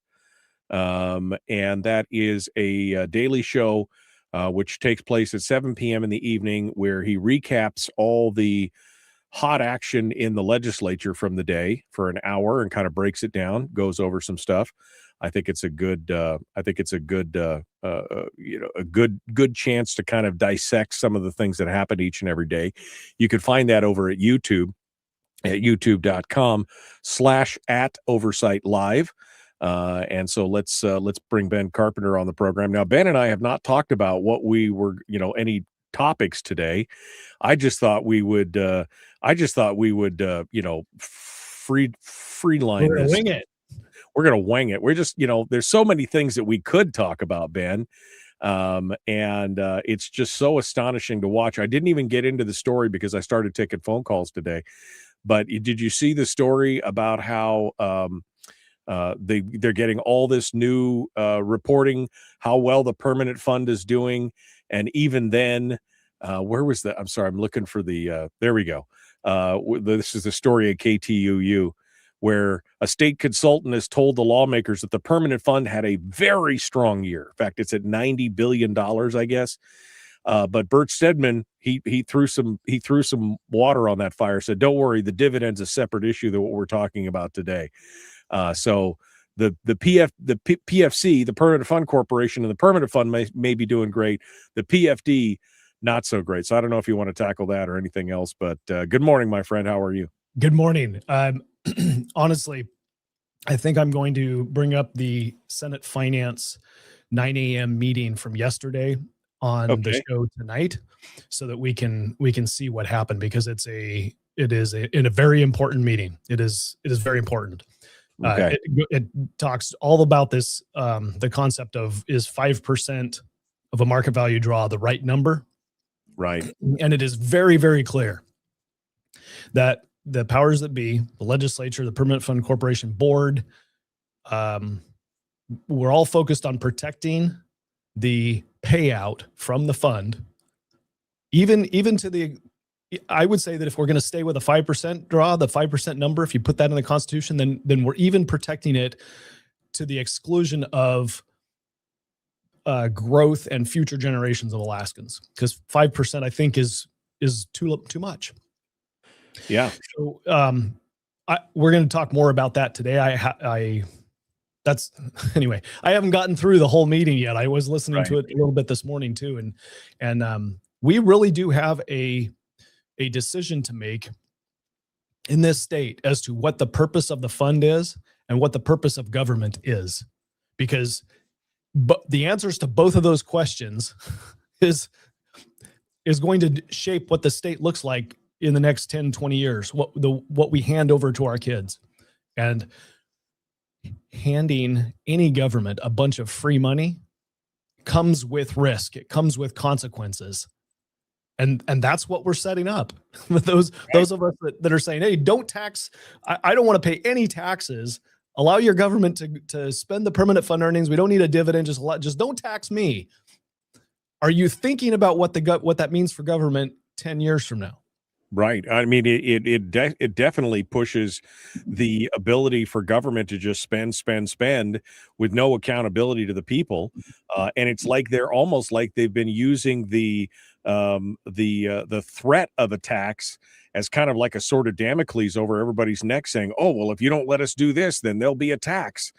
And that is a daily show which takes place at 7 p.m. in the evening, where he recaps all the hot action in the legislature from the day for an hour and kind of breaks it down, goes over some stuff. I think it's a good good chance to kind of dissect some of the things that happen each and every day. You can find that over at YouTube at youtube.com/@OversightLIve. And so let's bring Ben Carpenter on the program. Now, Ben and I have not talked about what we were, any topics today. I just thought we would free line We're gonna this. wing it. We're going to wing it. We're just, there's so many things that we could talk about, Ben. And it's just so astonishing to watch. I didn't even get into the story because I started taking phone calls today. But did you see the story about how They're getting all this new reporting, how well the permanent fund is doing. And even then, where was that? I'm sorry, I'm looking for the, there we go. This is the story at KTUU, where a state consultant has told the lawmakers that the permanent fund had a very strong year. In fact, it's at $90 billion, I guess. But Bert Stedman, he threw some water on that fire, said, don't worry, the dividend's a separate issue than what we're talking about today. So the PFC, the Permanent Fund Corporation, and the Permanent Fund may be doing great. The PFD, not so great. So I don't know if you want to tackle that or anything else, but good morning, my friend. How are you? Good morning. Honestly, I think I'm going to bring up the Senate Finance 9 a.m. meeting from yesterday on the show tonight, so that we can see what happened, because it is a very important meeting. It is very important. Okay. It talks all about this, the concept of, is 5% of a market value draw the right number? Right. And it is very, very clear that the powers that be, the legislature, the Permanent Fund Corporation board, we're all focused on protecting the payout from the fund. Even to the, I would say that if we're going to stay with a 5% draw, the 5% number, if you put that in the Constitution, then we're even protecting it to the exclusion of growth and future generations of Alaskans, because 5% I think is too much. Yeah. So we're going to talk more about that today. Anyway, I haven't gotten through the whole meeting yet. I was listening to it a little bit this morning too. And we really do have a decision to make in this state as to what the purpose of the fund is and what the purpose of government is, because the answers to both of those questions is going to shape what the state looks like in the next 10, 20 years, what we hand over to our kids. And handing any government a bunch of free money comes with risk. It comes with consequences. And that's what we're setting up. Those of us that are saying, hey, don't tax, I don't want to pay any taxes. Allow your government to spend the permanent fund earnings. We don't need a dividend. Just don't tax me. Are you thinking about what that means for government 10 years from now? Right. I mean, it definitely pushes the ability for government to just spend with no accountability to the people. And it's like they're almost like they've been using the threat of a tax as kind of like a sword of Damocles over everybody's neck, saying, oh, well, if you don't let us do this, then there'll be a tax.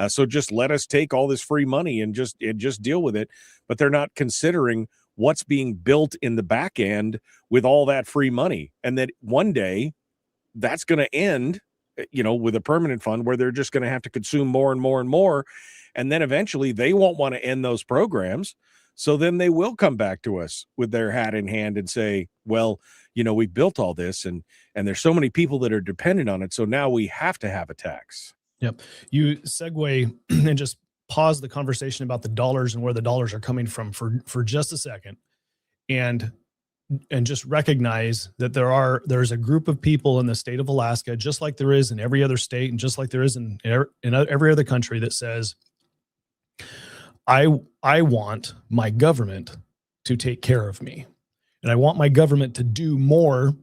So just let us take all this free money and just deal with it. But they're not considering what's being built in the back end with all that free money. And that one day that's going to end, with a permanent fund where they're just going to have to consume more and more and more. And then eventually they won't want to end those programs. So then they will come back to us with their hat in hand and say, well, we built all this and there's so many people that are dependent on it. So now we have to have a tax. Yep. You segue and just pause the conversation about the dollars and where the dollars are coming from for just a second, and just recognize that there's a group of people in the state of Alaska, just like there is in every other state and just like there is in every other country, that says, I want my government to take care of me, and I want my government to do more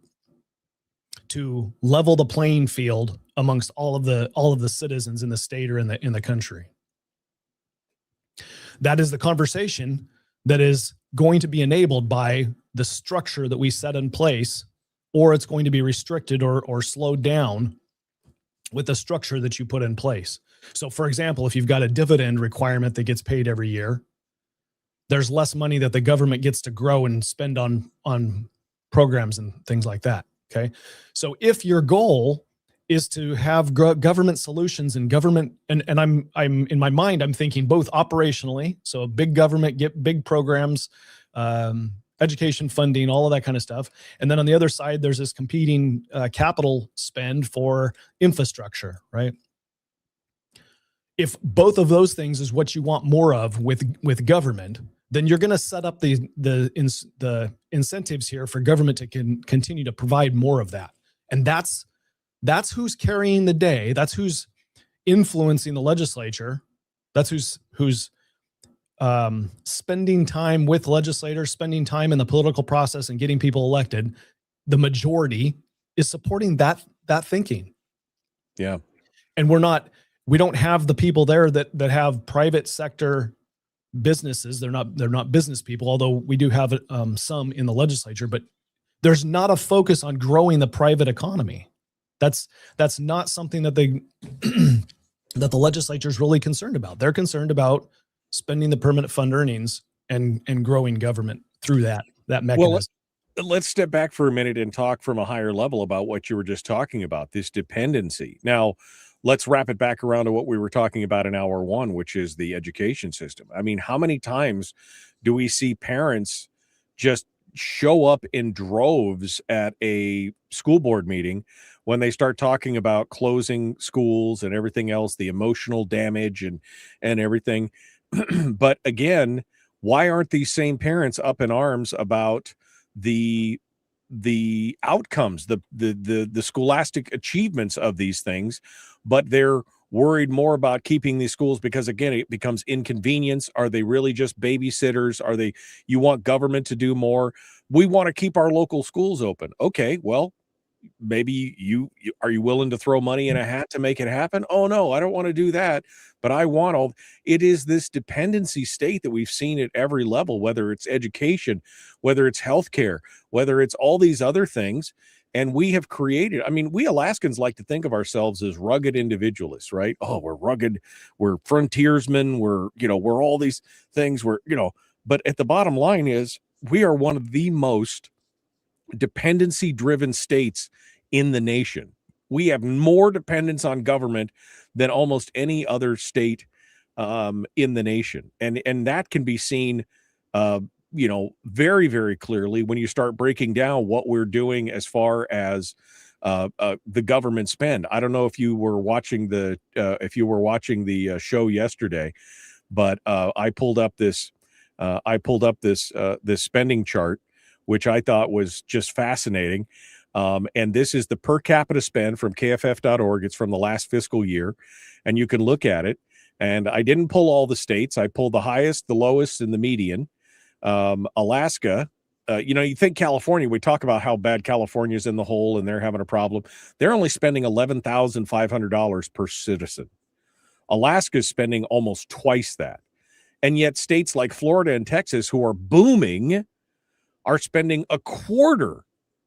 to level the playing field amongst all of the citizens in the state or in the country. That is the conversation that is going to be enabled by the structure that we set in place, or it's going to be restricted or slowed down with the structure that you put in place. So, for example, if you've got a dividend requirement that gets paid every year, there's less money that the government gets to grow and spend on programs and things like that. Okay. So if your goal is to have government solutions and government, and I'm in my mind, I'm thinking both operationally, so big government, get big programs, education funding, all of that kind of stuff. And then on the other side, there's this competing capital spend for infrastructure, right? If both of those things is what you want more of with government, then you're going to set up the incentives here for government to continue to provide more of that. And that's who's carrying the day. That's who's influencing the legislature. That's who's spending time with legislators, spending time in the political process and getting people elected. The majority is supporting that thinking. Yeah. And we don't have the people there that have private sector businesses. They're not business people, although we do have some in the legislature, but there's not a focus on growing the private economy. That's not something that that the legislature is really concerned about. They're concerned about spending the permanent fund earnings and growing government through that mechanism. Well, let's step back for a minute and talk from a higher level about what you were just talking about, this dependency. Now, let's wrap it back around to what we were talking about in hour one, which is the education system. I mean, how many times do we see parents just show up in droves at a school board meeting when they start talking about closing schools and everything else, the emotional damage and everything? But again, why aren't these same parents up in arms about the outcomes, the scholastic achievements of these things, but they're worried more about keeping these schools because, again, it becomes inconvenience. Are they really just babysitters? You want government to do more? We want to keep our local schools open. Okay, well, maybe are you willing to throw money in a hat to make it happen? Oh no, I don't want to do that, but I want it is this dependency state that we've seen at every level, whether it's education, whether it's healthcare, whether it's all these other things. And we have created, I mean, we Alaskans like to think of ourselves as rugged individualists, right? Oh, we're rugged, we're frontiersmen, we're all these things, but at the bottom line is we are one of the most dependency driven states in the nation. We have more dependence on government than almost any other state in the nation. And that can be seen very, very clearly when you start breaking down what we're doing as far as the government spend. I don't know if you were watching the show yesterday, but I pulled up this spending chart, which I thought was just fascinating. And this is the per capita spend from KFF.org. It's from the last fiscal year, and you can look at it. And I didn't pull all the states. I pulled the highest, the lowest, and the median. Alaska, you think California, we talk about how bad California's in the hole and they're having a problem. They're only spending $11,500 per citizen. Alaska's spending almost twice that. And yet states like Florida and Texas, who are booming, are spending a quarter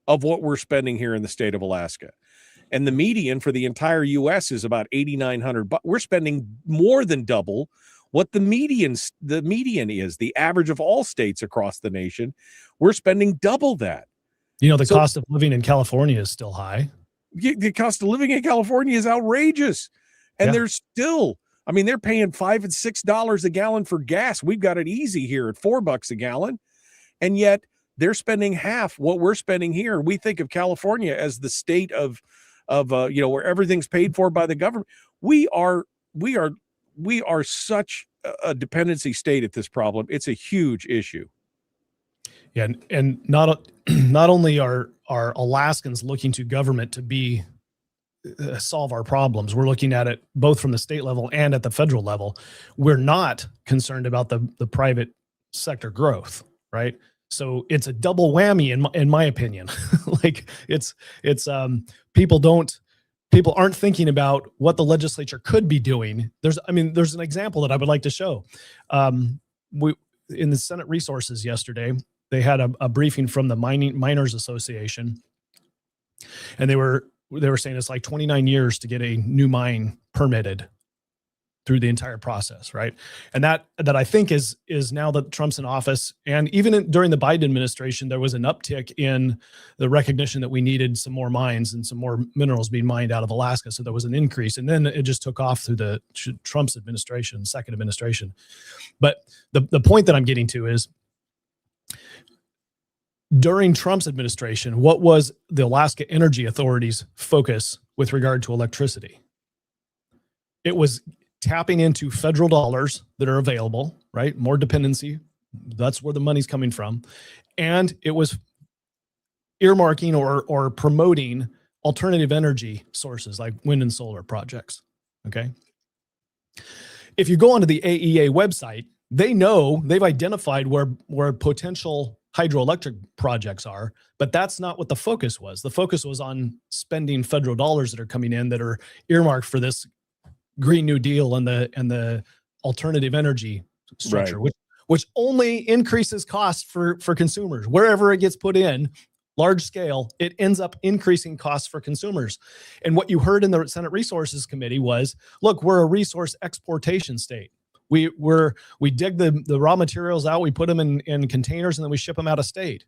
of what we're spending here in the state of Alaska. And the median for the entire U.S. is about $8,900. But we're spending more than double what the median is, the average of all states across the nation. We're spending double that. Cost of living in California is still high. The cost of living in California is outrageous. And they're still, they're paying $5 and $6 a gallon for gas. We've got it easy here at $4 a gallon. And yet they're spending half what we're spending here. We think of California as the state of where everything's paid for by the government. We are such a dependency state at this problem. It's a huge issue. Yeah, and not only are Alaskans looking to government to solve our problems, we're looking at it both from the state level and at the federal level. We're not concerned about the private sector growth, right? So it's a double whammy in my opinion. Like it's people aren't thinking about what the legislature could be doing. There's an example that I would like to show. We in the Senate Resources yesterday, they had a briefing from the Miners Association, and they were saying it's like 29 years to get a new mine permitted through the entire process, right? And that I think is now that Trump's in office, and even during the Biden administration, there was an uptick in the recognition that we needed some more mines and some more minerals being mined out of Alaska. So there was an increase, and then it just took off through the Trump's administration, second administration. But the point that I'm getting to is, during Trump's administration, what was the Alaska Energy Authority's focus with regard to electricity? It was tapping into federal dollars that are available, right? More dependency. That's where the money's coming from. And it was earmarking or promoting alternative energy sources like wind and solar projects. Okay. If you go onto the AEA website, they've identified where potential hydroelectric projects are, but that's not what the focus was. The focus was on spending federal dollars that are coming in that are earmarked for this Green New Deal and the alternative energy structure, Right. which only increases costs for consumers. Wherever it gets put in, large scale, it ends up increasing costs for consumers. And what you heard in the Senate Resources Committee was, look, we're a resource exportation state. We dig the raw materials out, we put them in containers, and then we ship them out of state.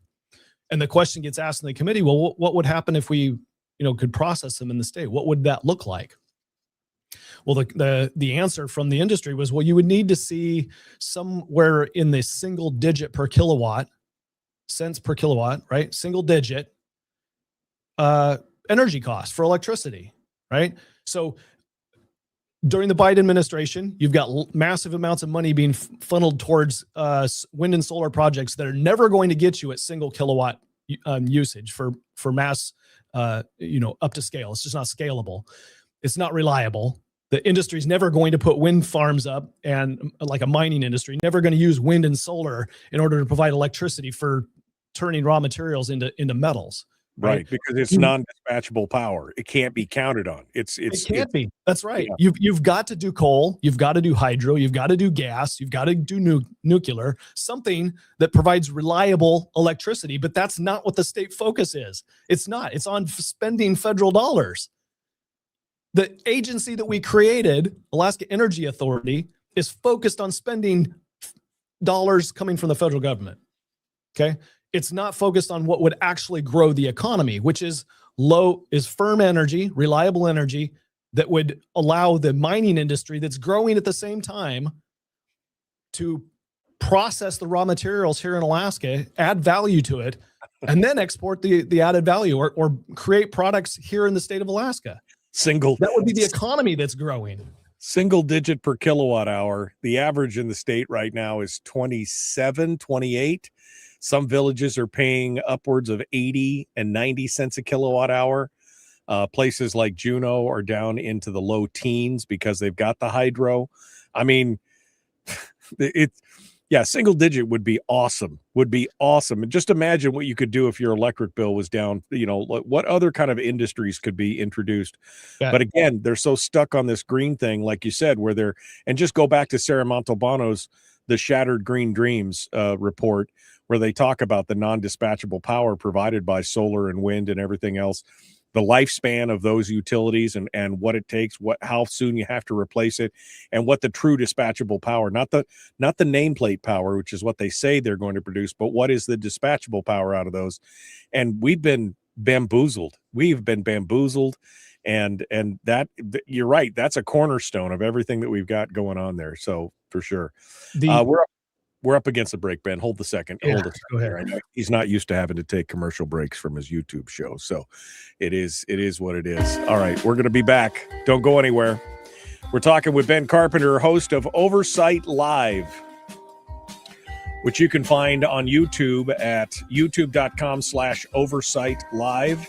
And the question gets asked in the committee, well, what would happen if we could process them in the state? What would that look like? Well, the answer from the industry was, well, you would need to see somewhere in the single digit per kilowatt, cents per kilowatt, right? Single digit energy cost for electricity, right? So during the Biden administration, you've got massive amounts of money being funneled towards wind and solar projects that are never going to get you at single kilowatt usage for mass, up to scale. It's just not scalable. It's not reliable. The industry is never going to put wind farms up, and like a mining industry, never going to use wind and solar in order to provide electricity for turning raw materials into metals. Right, because it's non-dispatchable power. It can't be counted on. It can't be. That's right. Yeah. You've got to do coal. You've got to do hydro. You've got to do gas. You've got to do nuclear. Something that provides reliable electricity. But that's not what the state focus is. It's not. It's on spending federal dollars. The agency that we created, Alaska Energy Authority, is focused on spending dollars coming from the federal government. Okay. It's not focused on what would actually grow the economy, which is firm energy, reliable energy that would allow the mining industry that's growing at the same time to process the raw materials here in Alaska, add value to it, and then export the added value or create products here in the state of Alaska. That would be the economy that's growing. Single digit per kilowatt hour. The average in the state right now is 27, 28. Some villages are paying upwards of 80 and 90 cents a kilowatt hour. Places like Juneau are down into the low teens because they've got the hydro. I mean, single digit would be awesome. And just imagine what you could do if your electric bill was down. What other kind of industries could be introduced? Yeah. But again, they're so stuck on this green thing, like you said, and just go back to Sarah Montalbano's The Shattered Green Dreams report, where they talk about the non-dispatchable power provided by solar and wind and everything else, the lifespan of those utilities and what it takes, how soon you have to replace it, and what the true dispatchable power, not the nameplate power, which is what they say they're going to produce, but what is the dispatchable power out of those? And we've been bamboozled. And that, you're right, that's a cornerstone of everything that we've got going on there. So for sure. We're up against the break, Ben. Hold the second. Yeah, hold a second. Go ahead. I know he's not used to having to take commercial breaks from his YouTube show. So it is what it is. All right, we're going to be back. Don't go anywhere. We're talking with Ben Carpenter, host of Oversight Live, which you can find on YouTube at youtube.com/OversightLIve.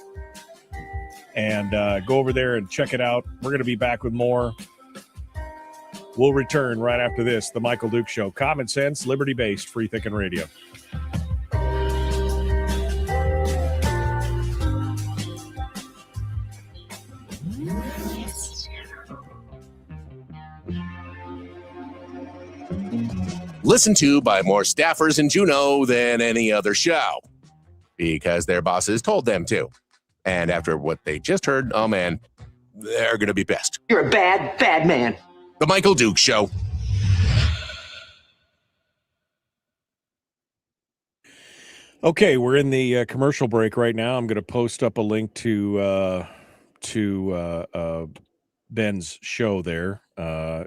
And go over there and check it out. We're going to be back with more. We'll return right after this. The Michael Duke Show. Common sense, liberty-based, free thinking radio. Listened to by more staffers in Juneau than any other show because their bosses told them to. And after what they just heard, oh man, they're going to be pissed. You're a bad, bad man. The Michael Duke Show. Okay, we're in the commercial break right now. I'm going to post up a link to Ben's show there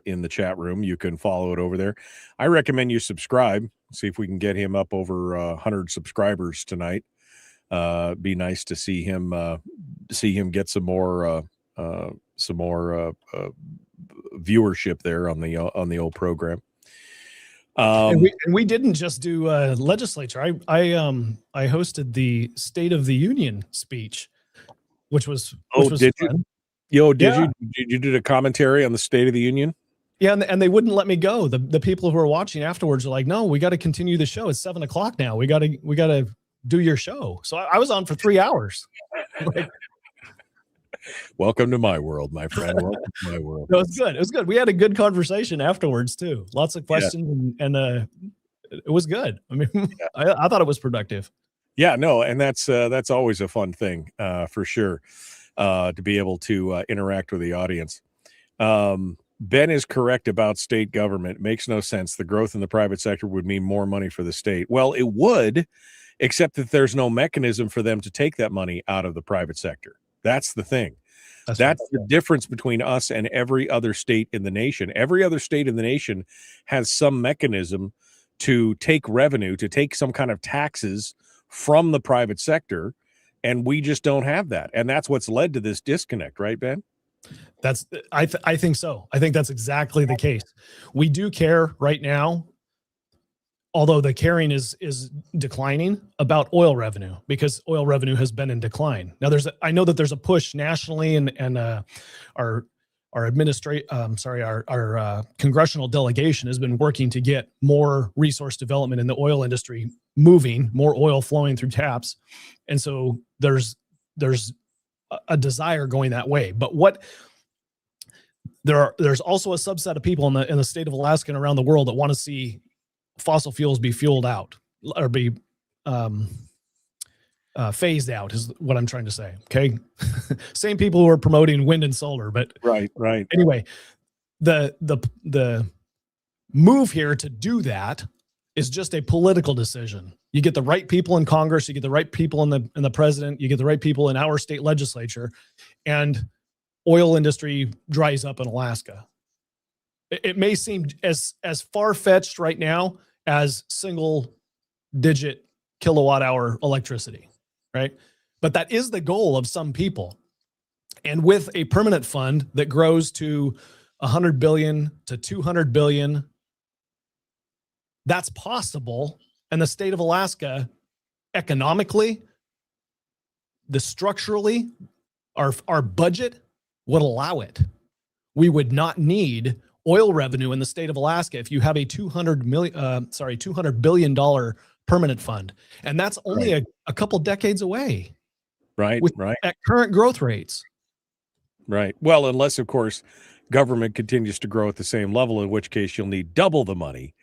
in the chat room. You can follow it over there. I recommend you subscribe. See if we can get him up over 100 subscribers tonight. Be nice to see him get some more viewership there on the old program. And we didn't just do legislature. I hosted the State of the Union speech, which was did fun. Yo, did Yeah. you do a commentary on the State of the Union? Yeah, and they wouldn't let me go. The people who were watching afterwards are like, "No, we got to continue the show. It's 7:00 now. We got to do your show." So I was on for 3 hours. Like, welcome to my world, my friend. Welcome to my world. it was good. It was good. We had a good conversation afterwards too. Lots of questions, and it was good. I mean, I thought it was productive. Yeah, no, and that's always a fun thing for sure, to be able to interact with the audience. Ben is correct about state government. It makes no sense. The growth in the private sector would mean more money for the state. Well, it would, except that there's no mechanism for them to take that money out of the private sector. That's the thing. That's the difference between us and every other state in the nation. Every other state in the nation has some mechanism to take revenue, to take some kind of taxes from the private sector, and we just don't have that. And that's what's led to this disconnect, right, Ben? I think so. I think that's exactly the case. We do care right now, although the caring is declining, about oil revenue, because oil revenue has been in decline. Now I know that there's a push nationally, and our congressional delegation has been working to get more resource development in the oil industry moving, more oil flowing through taps. And so there's a desire going that way. But there's also a subset of people in the state of Alaska and around the world that want to see fossil fuels be fueled out or be phased out, is what I'm trying to say. Okay. Same people who are promoting wind and solar, but right. Anyway, the move here to do that is just a political decision. You get the right people in Congress, you get the right people in the president, you get the right people in our state legislature, and oil industry dries up in Alaska. It may seem as far-fetched right now as single-digit kilowatt-hour electricity, right? But that is the goal of some people. And with a permanent fund that grows to $100 billion to $200 billion, that's possible. And the state of Alaska, economically, structurally, our budget would allow it. We would not need oil revenue in the state of Alaska if you have a $200 billion permanent fund, and that's only a couple decades away. Right. At current growth rates. Right. Well, unless of course government continues to grow at the same level, in which case you'll need double the money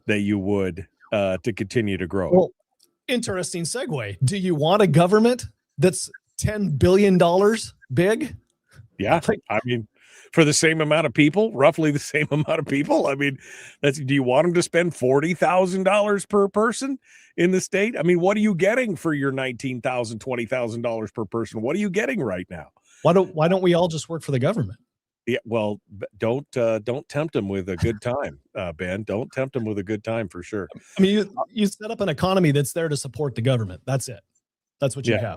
that you would to continue to grow. Well, interesting segue. Do you want a government that's $10 billion big? Yeah. I mean, for the same amount of people, roughly the same amount of people. I mean, do you want them to spend $40,000 per person in the state? I mean, what are you getting for your $19,000, $20,000 per person? What are you getting right now? Why don't we all just work for the government? Yeah, well, don't tempt them with a good time, Ben. Don't tempt them with a good time for sure. I mean, you set up an economy that's there to support the government. That's it. That's what you have.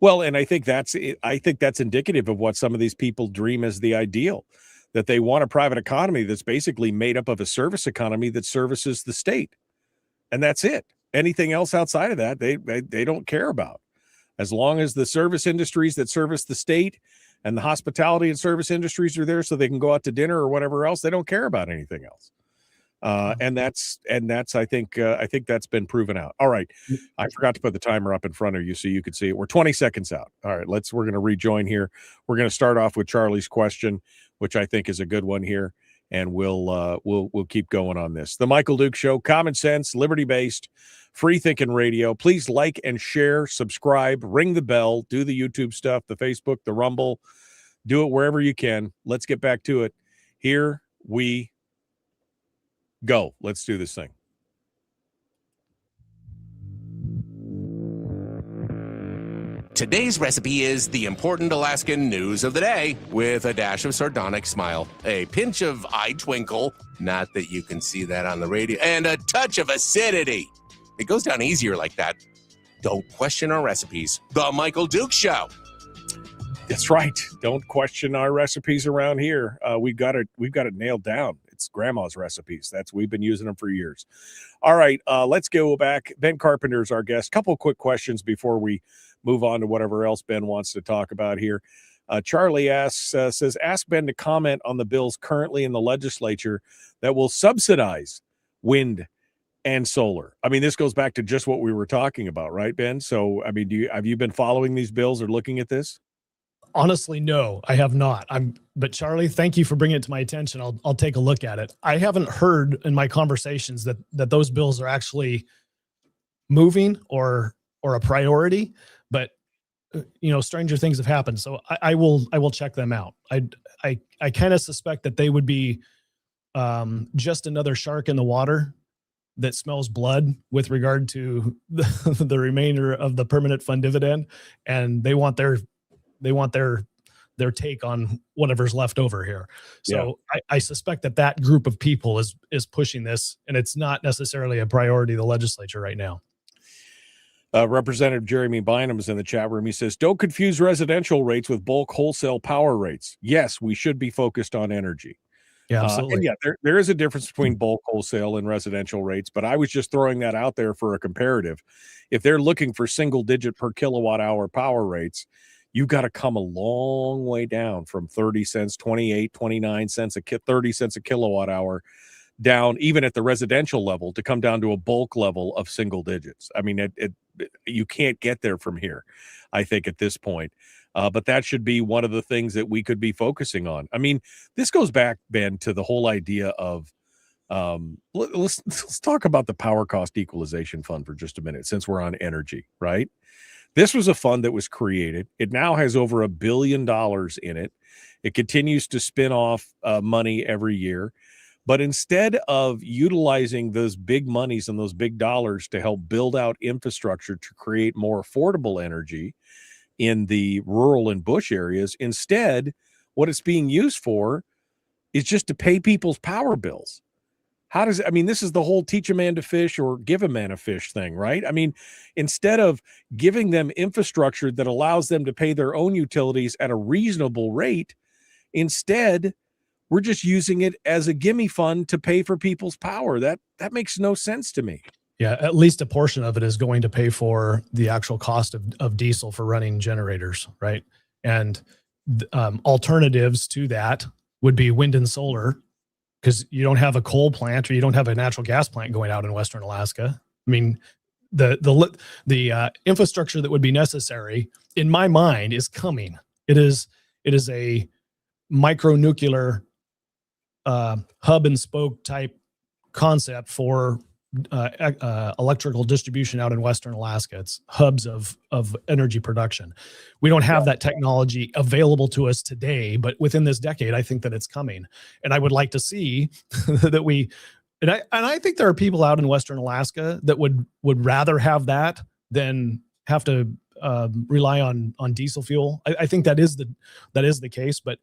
Well, and I think that's indicative of what some of these people dream as the ideal, that they want a private economy that's basically made up of a service economy that services the state, and that's it. Anything else outside of that, they don't care about. As long as the service industries that service the state and the hospitality and service industries are there so they can go out to dinner or whatever else, they don't care about anything else. And that's I think that's been proven out. All right. I forgot to put the timer up in front of you so you could see it. We're 20 seconds out. All right, we're going to rejoin here. We're going to start off with Charlie's question, which I think is a good one here, and we'll keep going on this. The Michael Duke Show, common sense, liberty-based, free thinking radio. Please like and share, subscribe, ring the bell, do the YouTube stuff, the Facebook, the Rumble, do it wherever you can. Let's get back to it. Here we go. Let's do this thing. Today's recipe is the important Alaskan news of the day with a dash of sardonic smile, a pinch of eye twinkle, not that you can see that on the radio, and a touch of acidity. It goes down easier like that. Don't question our recipes. The Michael Duke Show. That's right. Don't question our recipes around here. We've got it nailed down. It's grandma's recipes. We've been using them for years. All right, let's go back. Ben Carpenter is our guest. Couple quick questions before we move on to whatever else Ben wants to talk about here. Charlie asks, says, ask Ben to comment on the bills currently in the legislature that will subsidize wind and solar. I mean, this goes back to just what we were talking about, right, Ben? So, I mean, have you been following these bills or looking at this? Honestly, no, I have not. But Charlie, thank you for bringing it to my attention. I'll take a look at it. I haven't heard in my conversations that those bills are actually moving or a priority, but stranger things have happened. So I will check them out. I kind of suspect that they would be just another shark in the water that smells blood with regard to the remainder of the permanent fund dividend, and they want their take on whatever's left over here. So yeah. I suspect that group of people is pushing this, and it's not necessarily a priority of the legislature right now. Representative Jeremy Bynum is in the chat room. He says, don't confuse residential rates with bulk wholesale power rates. Yes, we should be focused on energy. Yeah, absolutely. And there is a difference between bulk wholesale and residential rates, but I was just throwing that out there for a comparative. If they're looking for single digit per kilowatt hour power rates, you've got to come a long way down from 30 cents, 28, 29 cents, 30 cents a kilowatt hour down, even at the residential level, to come down to a bulk level of single digits. I mean, you can't get there from here, I think, at this point. But that should be one of the things that we could be focusing on. I mean, this goes back, Ben, to the whole idea of let's talk about the power cost equalization fund for just a minute, since we're on energy, right? This was a fund that was created. It now has over $1 billion in it. It continues to spin off money every year. But instead of utilizing those big monies and those big dollars to help build out infrastructure to create more affordable energy in the rural and bush areas, instead, what it's being used for is just to pay people's power bills. This is the whole teach a man to fish or give a man a fish thing, right? I mean, instead of giving them infrastructure that allows them to pay their own utilities at a reasonable rate, instead, we're just using it as a gimme fund to pay for people's power. That makes no sense to me. Yeah, at least a portion of it is going to pay for the actual cost of diesel for running generators, right? And alternatives to that would be wind and solar, because you don't have a coal plant or you don't have a natural gas plant going out in Western Alaska. I mean, the infrastructure that would be necessary, in my mind, is coming. It is a micronuclear hub and spoke type concept for electrical distribution out in Western Alaska. It's hubs of energy production. We don't have that technology available to us today, but within this decade, I think that it's coming. And I would like to see that I think there are people out in Western Alaska that would rather have that than have to rely on diesel fuel. I think that is the case, but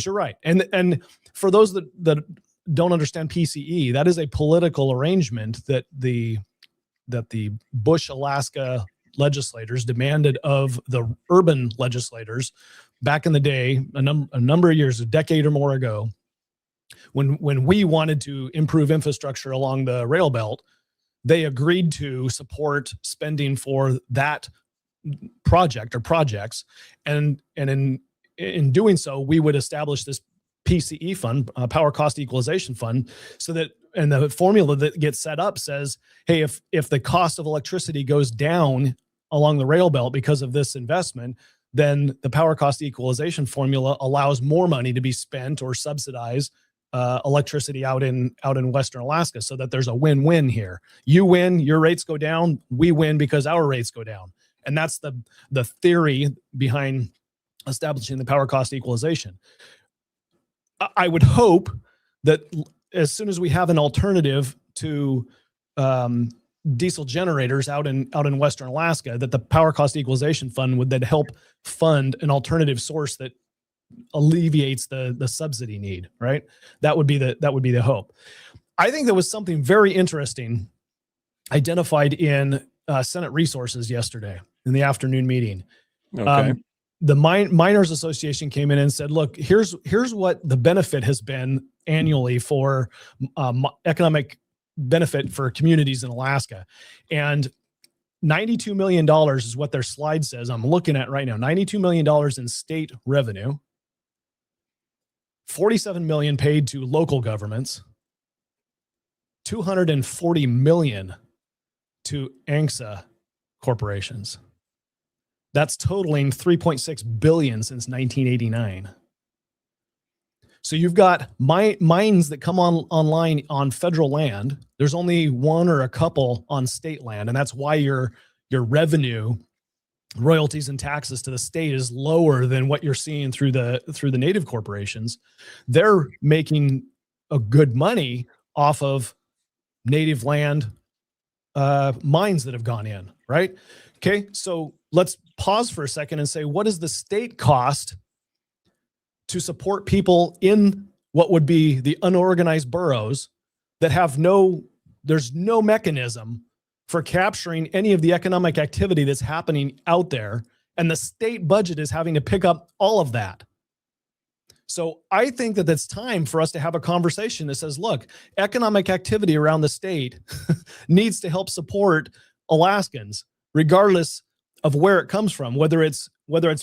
you're right. And for those that don't understand PCE, that is a political arrangement that the Bush Alaska legislators demanded of the urban legislators back in the day, a number of years, a decade or more ago, when we wanted to improve infrastructure along the rail belt. They agreed to support spending for that project or projects, and in doing so, we would establish this PCE fund, power cost equalization fund, so that, and the formula that gets set up says, hey, if the cost of electricity goes down along the rail belt because of this investment, then the power cost equalization formula allows more money to be spent or subsidize electricity out in Western Alaska, so that there's a win-win here. You win, your rates go down. We win because our rates go down. And that's the theory behind establishing the power cost equalization. I would hope that as soon as we have an alternative to diesel generators out in Western Alaska, that the power cost equalization fund would then help fund an alternative source that alleviates the subsidy need, right? That would be the hope. I think there was something very interesting identified in Senate Resources yesterday in the afternoon meeting. Okay. The Miners Association came in and said, look, here's what the benefit has been annually for economic benefit for communities in Alaska. And $92 million is what their slide says. I'm looking at right now, $92 million in state revenue, 47 million paid to local governments, 240 million to ANCSA corporations. That's totaling 3.6 billion since 1989. So you've got mines that come online on federal land. There's only one or a couple on state land, and that's why your revenue, royalties and taxes to the state is lower than what you're seeing through the native corporations. They're making a good money off of native land mines that have gone in, right? Okay, so let's pause for a second and say, what does the state cost to support people in what would be the unorganized boroughs that have there's no mechanism for capturing any of the economic activity that's happening out there, and the state budget is having to pick up all of that. So I think that it's time for us to have a conversation that says, look, economic activity around the state needs to help support Alaskans, regardless of where it comes from, whether it's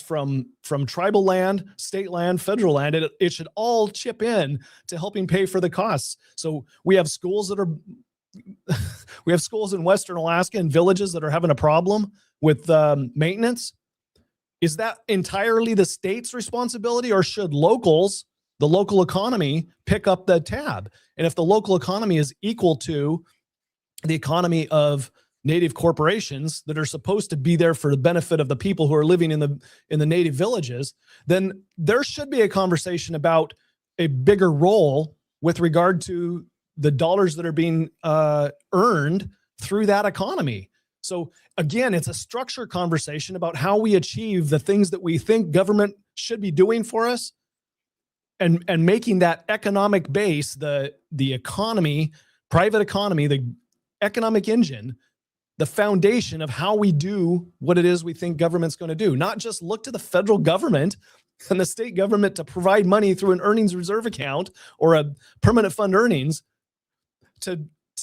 from tribal land, state land, federal land. It should all chip in to helping pay for the costs. So we have schools we have schools in Western Alaska and villages that are having a problem with maintenance. Is that entirely the state's responsibility, or should locals, the local economy, pick up the tab? And if the local economy is equal to the economy of native corporations that are supposed to be there for the benefit of the people who are living in the native villages, then there should be a conversation about a bigger role with regard to the dollars that are being earned through that economy. So again, it's a structure conversation about how we achieve the things that we think government should be doing for us, and making that economic base, the economy, private economy, the economic engine, the foundation of how we do what it is we think government's going to do. Not just look to the federal government and the state government to provide money through an earnings reserve account or a permanent fund earnings to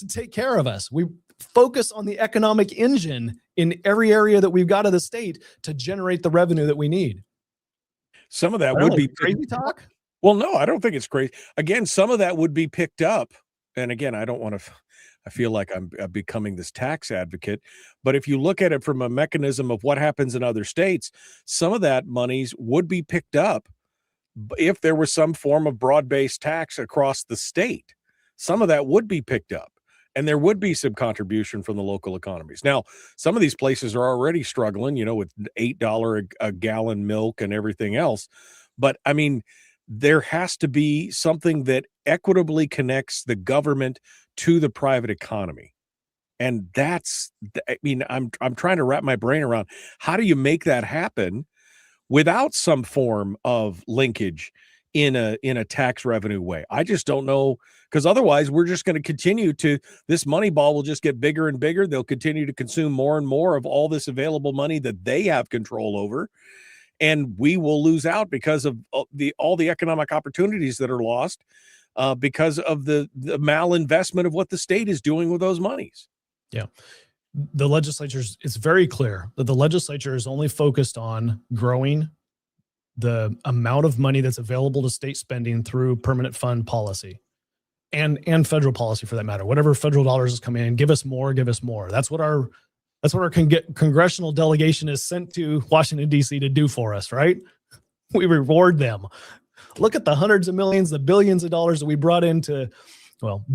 take care of us. We focus on the economic engine in every area that we've got of the state to generate the revenue that we need. Some of that would be crazy talk. Well, no, I don't think it's crazy. Again, some of that would be picked up. And again, I don't want to, I feel like I'm becoming this tax advocate, but if you look at it from a mechanism of what happens in other states, some of that monies would be picked up if there was some form of broad-based tax across the state. Some of that would be picked up, and there would be some contribution from the local economies. Now, some of these places are already struggling, with $8 a gallon milk and everything else. But I mean, there has to be something that equitably connects the government to the private economy. And I'm trying to wrap my brain around, how do you make that happen without some form of linkage in a tax revenue way? I just don't know, because otherwise we're just going to continue to, this money ball will just get bigger and bigger. They'll continue to consume more and more of all this available money that they have control over. And we will lose out because of all the economic opportunities that are lost because of the malinvestment of what the state is doing with those monies. Yeah. The legislature's, it's very clear that the legislature is only focused on growing the amount of money that's available to state spending through permanent fund policy and federal policy for that matter. Whatever federal dollars is coming in, give us more, give us more. That's what our congressional delegation is sent to Washington, D.C. to do for us, right? We reward them. Look at the hundreds of millions, the billions of dollars that we brought into,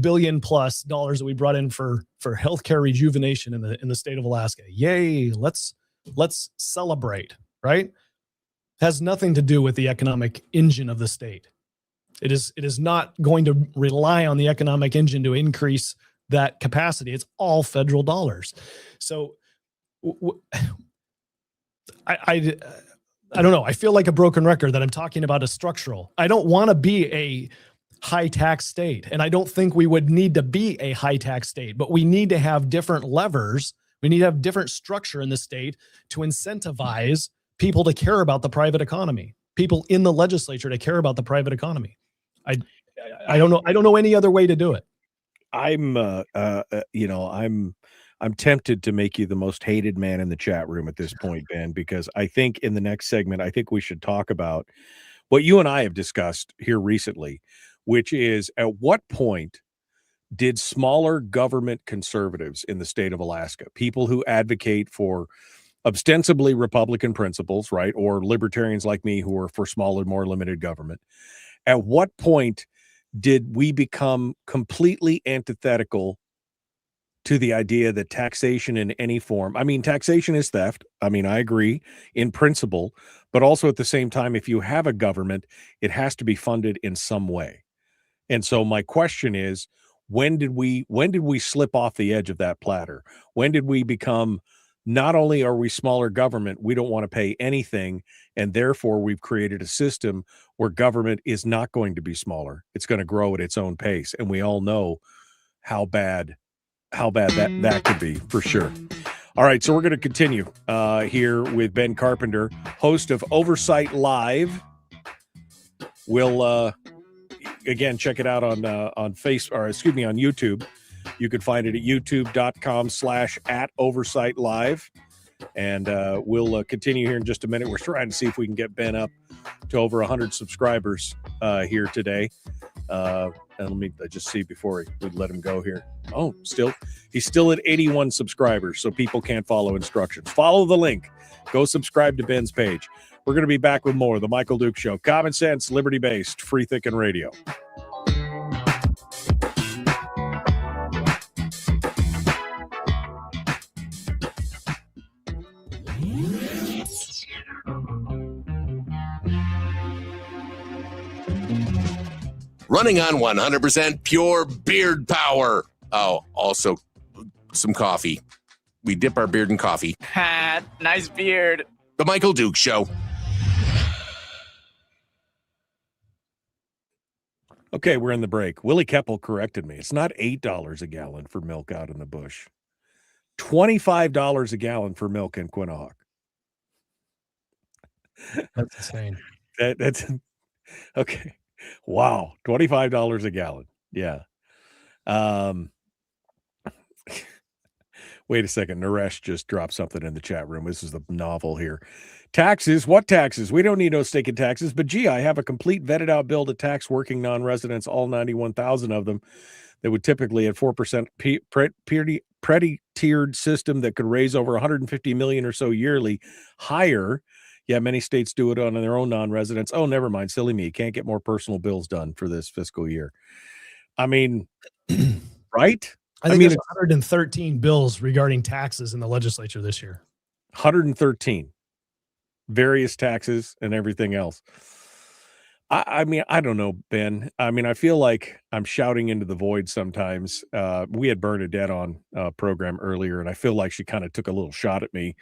billion plus dollars that we brought in for healthcare rejuvenation in the state of Alaska. Yay, let's celebrate, right? Has nothing to do with the economic engine of the state. It is not going to rely on the economic engine to increase that capacity. It's all federal dollars. So I don't know. I feel like a broken record that I'm talking about a structural. I don't want to be a high tax state, and I don't think we would need to be a high tax state, but we need to have different levers. We need to have different structure in the state to incentivize people to care about the private economy, people in the legislature to care about the private economy. I don't know any other way to do it. I'm I'm tempted to make you the most hated man in the chat room at this point, Ben, because I think in the next segment, I think we should talk about what you and I have discussed here recently, which is at what point did smaller government conservatives in the state of Alaska, people who advocate for ostensibly Republican principles, right, or libertarians like me who are for smaller, more limited government, at what point did we become completely antithetical to the idea that taxation in any form, I mean, taxation is theft. I mean, I agree in principle, but also at the same time, if you have a government, it has to be funded in some way. And so my question is, when did we slip off the edge of that platter? When did we become, not only are we smaller government, we don't want to pay anything, and therefore we've created a system where government is not going to be smaller. It's going to grow at its own pace. And we all know how bad that could be, for sure. All right, so we're going to continue here with Ben Carpenter, host of Oversight Live. We'll again check it out on Facebook, or excuse me, on YouTube. You can find it at youtube.com/@OversightLive. And we'll continue here in just a minute. We're trying to see if we can get Ben up to over 100 subscribers here today. And let me just see before we let him go here. Oh, he's still at 81 subscribers, so people can't follow instructions. Follow the link. Go subscribe to Ben's page. We're going to be back with more of The Michael Duke Show. Common sense, liberty-based, free thinking radio. Running on 100% pure beard power. Oh, also some coffee. We dip our beard in coffee. Ha, nice beard. The Michael Duke Show. Okay, we're in the break. Willie Keppel corrected me. It's not $8 a gallon for milk out in the bush. $25 a gallon for milk in Quinnahock. That's insane. That's okay. Wow, $25 a gallon. Yeah. Wait a second. Naresh just dropped something in the chat room. This is the novel here. Taxes. What taxes? We don't need no stinking taxes. But gee, I have a complete vetted out bill to tax working non-residents, all 91,000 of them, that would typically at 4% pretty tiered system that could raise over 150 million or so yearly higher. Yeah, many states do it on their own non-residents. Oh, never mind. Silly me. Can't get more personal bills done for this fiscal year. I mean, right? I think there's 113 bills regarding taxes in the legislature this year. 113. Various taxes and everything else. I mean, I don't know, Ben. I mean, I feel like I'm shouting into the void sometimes. We had Bernadette on program earlier, and I feel like she kind of took a little shot at me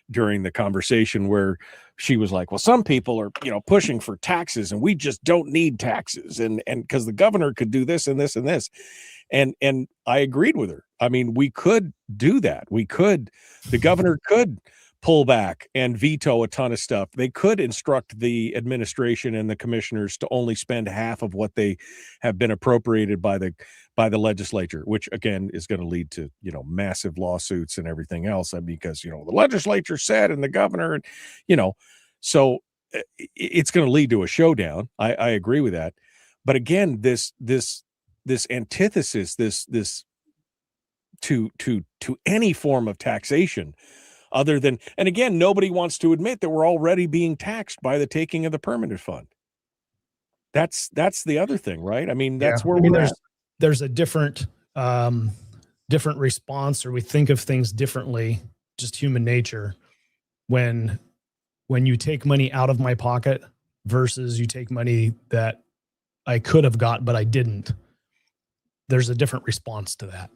during the conversation where she was like, well, some people are, pushing for taxes and we just don't need taxes. And because the governor could do this and this and this. And I agreed with her. I mean, we could do that. The governor could pull back and veto a ton of stuff. They could instruct the administration and the commissioners to only spend half of what they have been appropriated by the legislature, which again is going to lead to, massive lawsuits and everything else. Because, the legislature said, and the governor, and, so it's going to lead to a showdown. I agree with that. But again, this antithesis, this to any form of taxation other than, and again, nobody wants to admit that we're already being taxed by the taking of the permanent fund. That's the other thing, right? I mean, that's where we're at. There's a different response, or we think of things differently, just human nature. When you take money out of my pocket versus you take money that I could have got, but I didn't, there's a different response to that.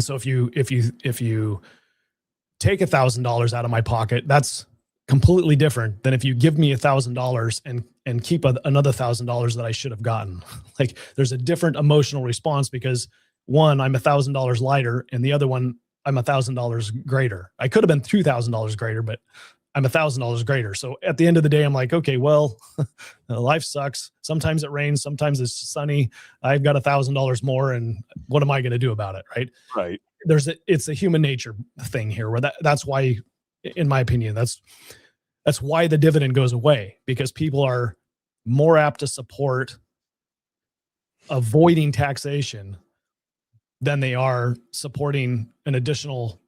So if you take $1,000 out of my pocket, that's completely different than if you give me $1,000 and keep another $1,000 that I should have gotten. Like, there's a different emotional response because one, I'm $1,000 lighter, and the other one, I'm $1,000 greater. I could have been $2,000 greater, but I'm $1,000 greater. So at the end of the day, I'm like, okay, well, life sucks. Sometimes it rains, sometimes it's sunny. I've got $1,000 more, and what am I going to do about it, right? Right. it's a human nature thing here where that's why, in my opinion, that's why the dividend goes away, because people are more apt to support avoiding taxation than they are supporting an additional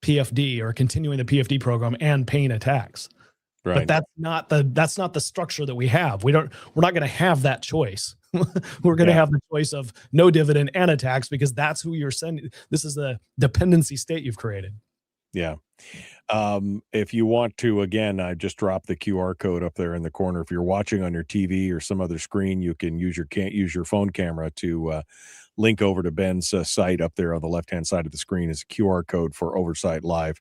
PFD or continuing the PFD program and paying a tax. Right. But that's not the structure that we have. We're not going to have that choice. We're going to have the choice of no dividend and a tax, because that's who you're sending. This is the dependency state you've created. Yeah. If you want to, again, I just dropped the QR code up there in the corner. If you're watching on your TV or some other screen, you can use your phone camera to link over to Ben's site up there on the left-hand side of the screen is a QR code for Oversight Live.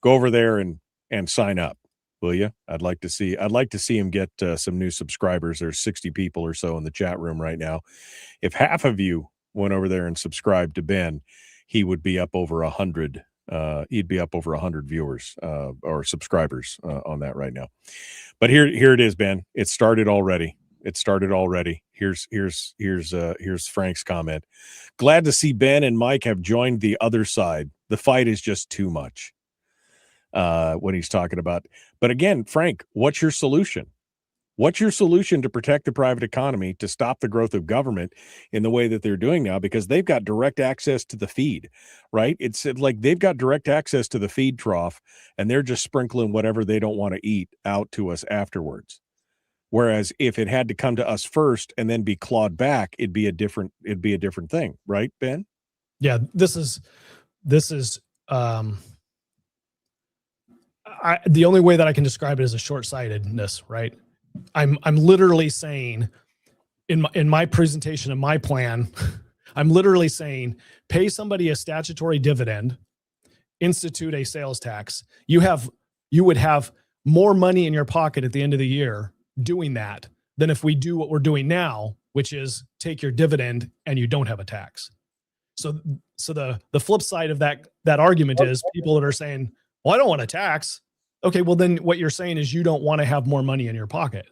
Go over there and sign up, will you? I'd like to see him get some new subscribers. There's 60 people or so in the chat room right now. If half of you went over there and subscribed to Ben, he would be up over 100. He'd be up over 100 viewers or subscribers on that right now. But here it is, Ben. It started already. Here's Frank's comment. Glad to see Ben and Mike have joined the other side. The fight is just too much. When he's talking about. But again, Frank, what's your solution? What's your solution to protect the private economy, to stop the growth of government in the way that they're doing now? Because they've got direct access to the feed, right? It's like they've got direct access to the feed trough, and they're just sprinkling whatever they don't want to eat out to us afterwards. Whereas if it had to come to us first and then be clawed back, it'd be a different thing, right, Ben? Yeah, this is the only way that I can describe it is a short-sightedness, right? I'm literally saying in my presentation of my plan, I'm literally saying pay somebody a statutory dividend, institute a sales tax. You would have more money in your pocket at the end of the year doing that than if we do what we're doing now, which is take your dividend and you don't have a tax. So the flip side of that argument is people that are saying, well, I don't want a tax. Okay, well then what you're saying is you don't want to have more money in your pocket,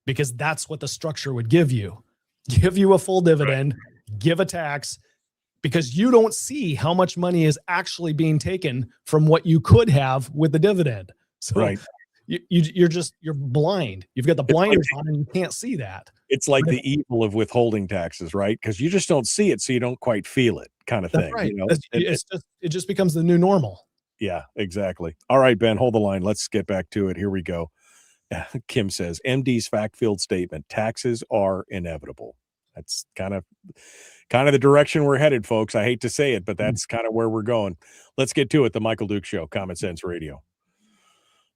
because that's what the structure would give you. Give you a full dividend, give a tax, because you don't see how much money is actually being taken from what you could have with the dividend. So you're blind. You've got the blinders on and you can't see that. It's like the evil of withholding taxes, right? Because you just don't see it, so you don't quite feel it, kind of thing. Right. You know? It just becomes the new normal. Yeah, exactly. All right, Ben, hold the line. Let's get back to it. Here we go. Kim says, MD's fact-filled statement, taxes are inevitable. That's kind of the direction we're headed, folks. I hate to say it, but that's kind of where we're going. Let's get to it. The Michael Duke Show, Common Sense Radio.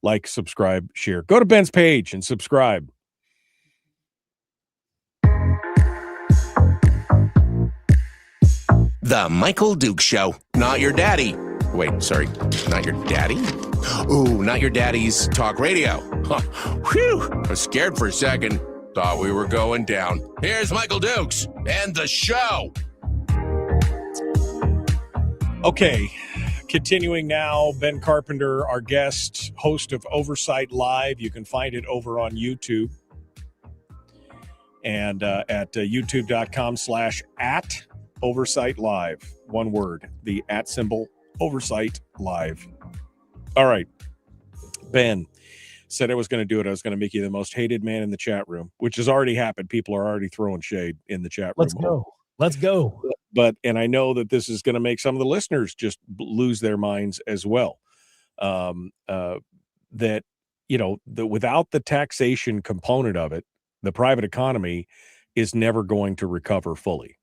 Like, subscribe, share. Go to Ben's page and subscribe. The Michael Duke Show. Not your daddy. Wait, sorry. Not your daddy? Ooh, not your daddy's talk radio. Huh. Whew. I was scared for a second. Thought we were going down. Here's Michael Dukes and the show. Okay. Continuing now, Ben Carpenter, our guest, host of Oversight Live. You can find it over on YouTube and at youtube.com/@OversightLive. One word, the @ symbol, Oversight Live. All right. Ben said I was going to do it. I was going to make you the most hated man in the chat room, which has already happened. People are already throwing shade in the chat room. Let's go. And I know that this is going to make some of the listeners just lose their minds as well. That, without the taxation component of it, the private economy is never going to recover fully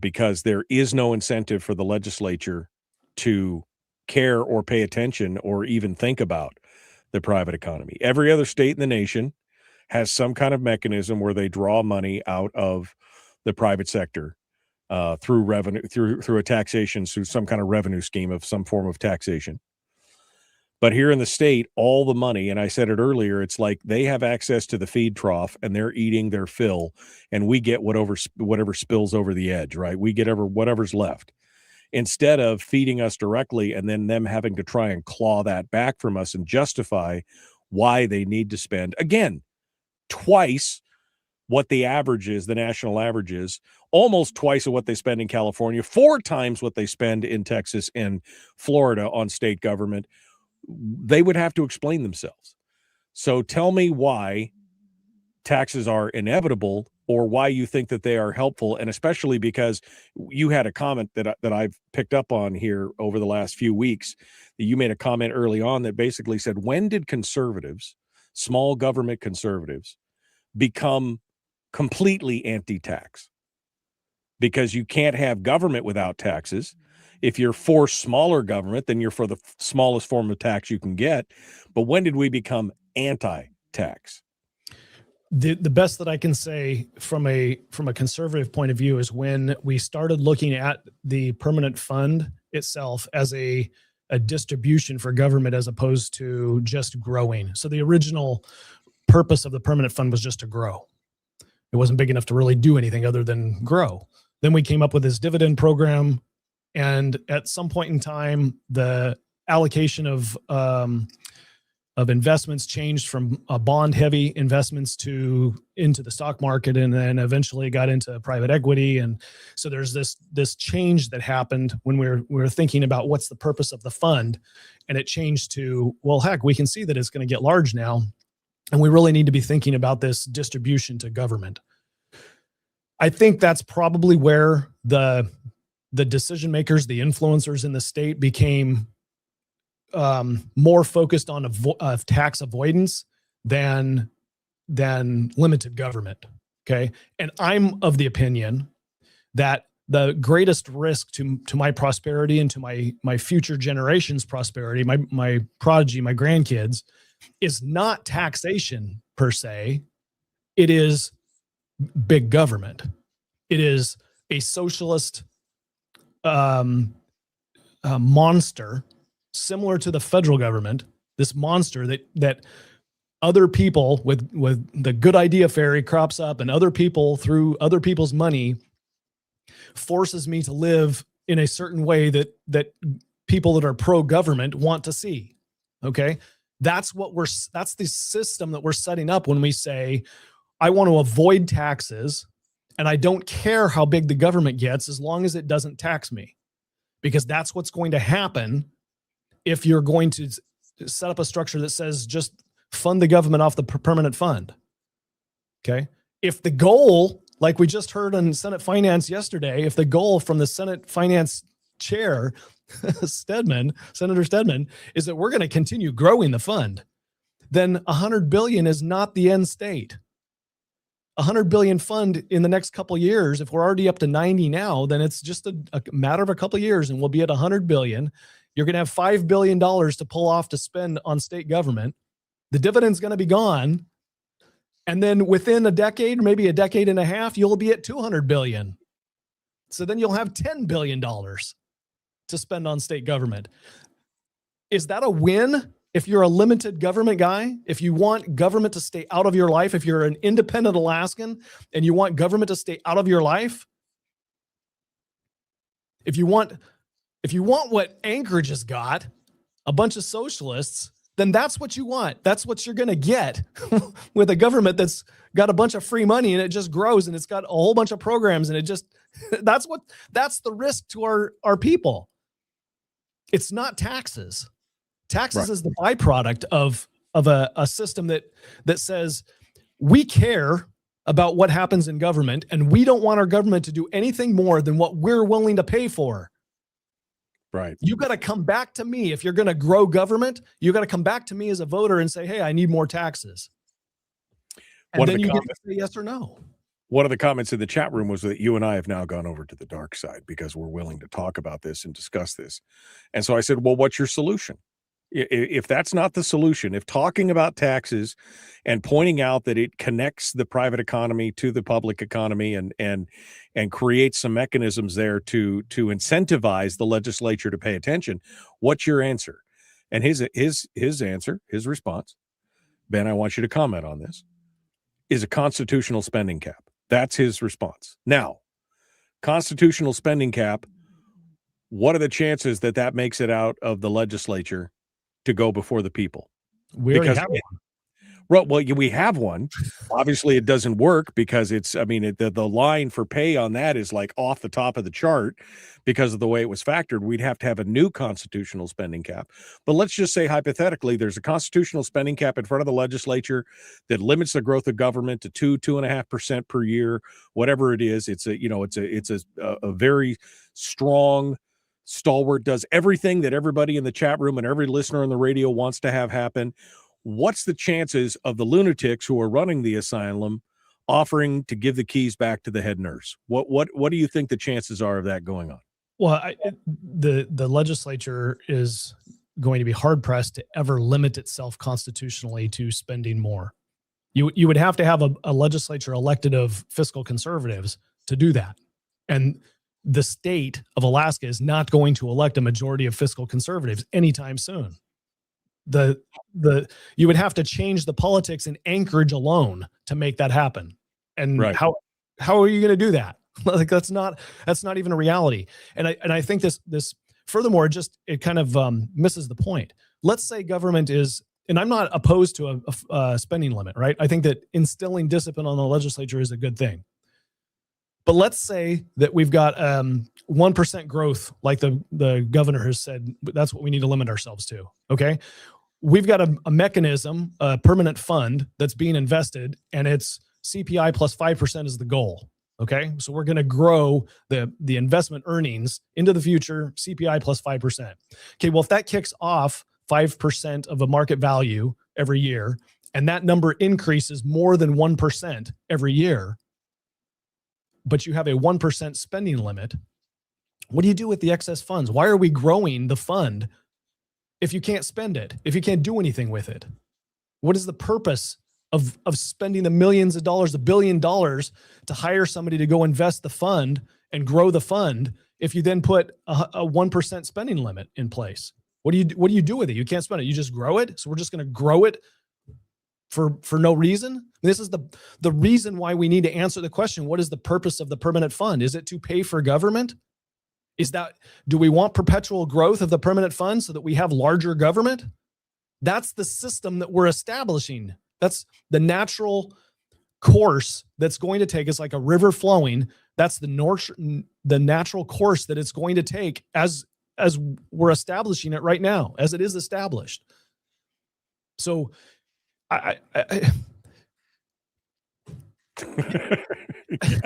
because there is no incentive for the legislature to care or pay attention or even think about the private economy. Every other state in the nation has some kind of mechanism where they draw money out of the private sector through revenue, through a taxation, through some kind of revenue scheme of some form of taxation. But here in the state, all the money, and I said it earlier, it's like they have access to the feed trough and they're eating their fill, and we get whatever spills over the edge, right? We get whatever's left. Instead of feeding us directly and then them having to try and claw that back from us and justify why they need to spend, again, twice what the average is, the national average is, almost twice of what they spend in California, 4 times what they spend in Texas and Florida on state government. They would have to explain themselves. So tell me why taxes are inevitable, or why you think that they are helpful, and especially because you had a comment that I've picked up on here over the last few weeks. You made a comment early on that basically said, when did conservatives, small government conservatives, become completely anti-tax? Because you can't have government without taxes. If you're for smaller government, then you're for the smallest form of tax you can get. But when did we become anti-tax? The best that I can say from a conservative point of view is when we started looking at the permanent fund itself as a distribution for government as opposed to just growing. So the original purpose of the permanent fund was just to grow. It wasn't big enough to really do anything other than grow. Then we came up with this dividend program, and at some point in time, the allocation of investments changed from bond-heavy investments into the stock market, and then eventually got into private equity. And so there's this change that happened when we were thinking about what's the purpose of the fund, and it changed to, well, heck, we can see that it's going to get large now, and we really need to be thinking about this distribution to government. I think that's probably where the decision makers, the influencers in the state, became more focused on tax avoidance than limited government. Okay. And I'm of the opinion that the greatest risk to my prosperity and to my future generations' prosperity, my prodigy, my grandkids, is not taxation per se. It is big government. It is a socialist monster, similar to the federal government, this monster that other people with the good idea fairy crops up, and other people, through other people's money, forces me to live in a certain way that people that are pro-government want to see. Okay. That's the system that we're setting up when we say, I want to avoid taxes, and I don't care how big the government gets as long as it doesn't tax me, because that's what's going to happen if you're going to set up a structure that says just fund the government off the permanent fund. Okay. If the goal, like we just heard in Senate Finance yesterday, if the goal from the Senate Finance chair, Senator Stedman, is that we're going to continue growing the fund, then $100 billion is not the end state. $100 billion fund in the next couple of years, if we're already up to 90 now, then it's just a matter of a couple of years and we'll be at $100 billion. You're going to have $5 billion to pull off to spend on state government. The dividend's going to be gone. And then within a decade, maybe a decade and a half, you'll be at $200 billion. So then you'll have $10 billion to spend on state government. Is that a win? If you're a limited government guy, if you want government to stay out of your life, if you're an independent Alaskan and you want government to stay out of your life, if you want what Anchorage has got, a bunch of socialists, then that's what you want. That's what you're going to get with a government that's got a bunch of free money and it just grows and it's got a whole bunch of programs and it just, that's the risk to our people. It's not taxes. Taxes is the byproduct of a system that says we care about what happens in government and we don't want our government to do anything more than what we're willing to pay for. Right. You got to come back to me. If you're going to grow government, you got to come back to me as a voter and say, hey, I need more taxes. And then you get to say yes or no. One of the comments in the chat room was that you and I have now gone over to the dark side because we're willing to talk about this and discuss this. And so I said, well, what's your solution? If that's not the solution, if talking about taxes and pointing out that it connects the private economy to the public economy and creates some mechanisms there to incentivize the legislature to pay attention, what's your answer? And his answer, his response, Ben, I want you to comment on this, is a constitutional spending cap. That's his response. Now, constitutional spending cap, what are the chances that makes it out of the legislature to go before the people? We already have one. Well, we have one. Obviously, it doesn't work because the line for pay on that is like off the top of the chart because of the way it was factored. We'd have to have a new constitutional spending cap. But let's just say hypothetically, there's a constitutional spending cap in front of the legislature that limits the growth of government to 2.5% per year, whatever it is. It's a very strong stalwart, does everything that everybody in the chat room and every listener on the radio wants to have happen. What's the chances of the lunatics who are running the asylum offering to give the keys back to the head nurse? What do you think the chances are of that going on? Well, the legislature is going to be hard pressed to ever limit itself constitutionally to spending more. You would have to have a legislature elected of fiscal conservatives to do that. And the state of Alaska is not going to elect a majority of fiscal conservatives anytime soon. You would have to change the politics in Anchorage alone to make that happen. And right. How are you going to do that? Like that's not even a reality. And I think this furthermore, it kind of misses the point. Let's say government is, and I'm not opposed to a spending limit, right? I think that instilling discipline on the legislature is a good thing. But let's say that we've got 1% growth, like the governor has said, that's what we need to limit ourselves to. Okay. We've got a mechanism, a permanent fund that's being invested, and it's CPI plus 5% is the goal. Okay. So we're going to grow the investment earnings into the future, CPI plus 5%. Okay. Well, if that kicks off 5% of a market value every year, and that number increases more than 1% every year, but you have a 1% spending limit, what do you do with the excess funds? Why are we growing the fund if you can't spend it, if you can't do anything with it? What is the purpose of spending the millions of dollars, $1 billion to hire somebody to go invest the fund and grow the fund if you then put a 1% spending limit in place? What do you do with it? You can't spend it. You just grow it. So we're just going to grow it for no reason. This is the reason why we need to answer the question, what is the purpose of the permanent fund? Is it to pay for government? Do we want perpetual growth of the permanent fund so that we have larger government? That's the system that we're establishing. That's the natural course that's going to take. It's like a river flowing. That's the natural course that it's going to take as we're establishing it right now, as it is established. So do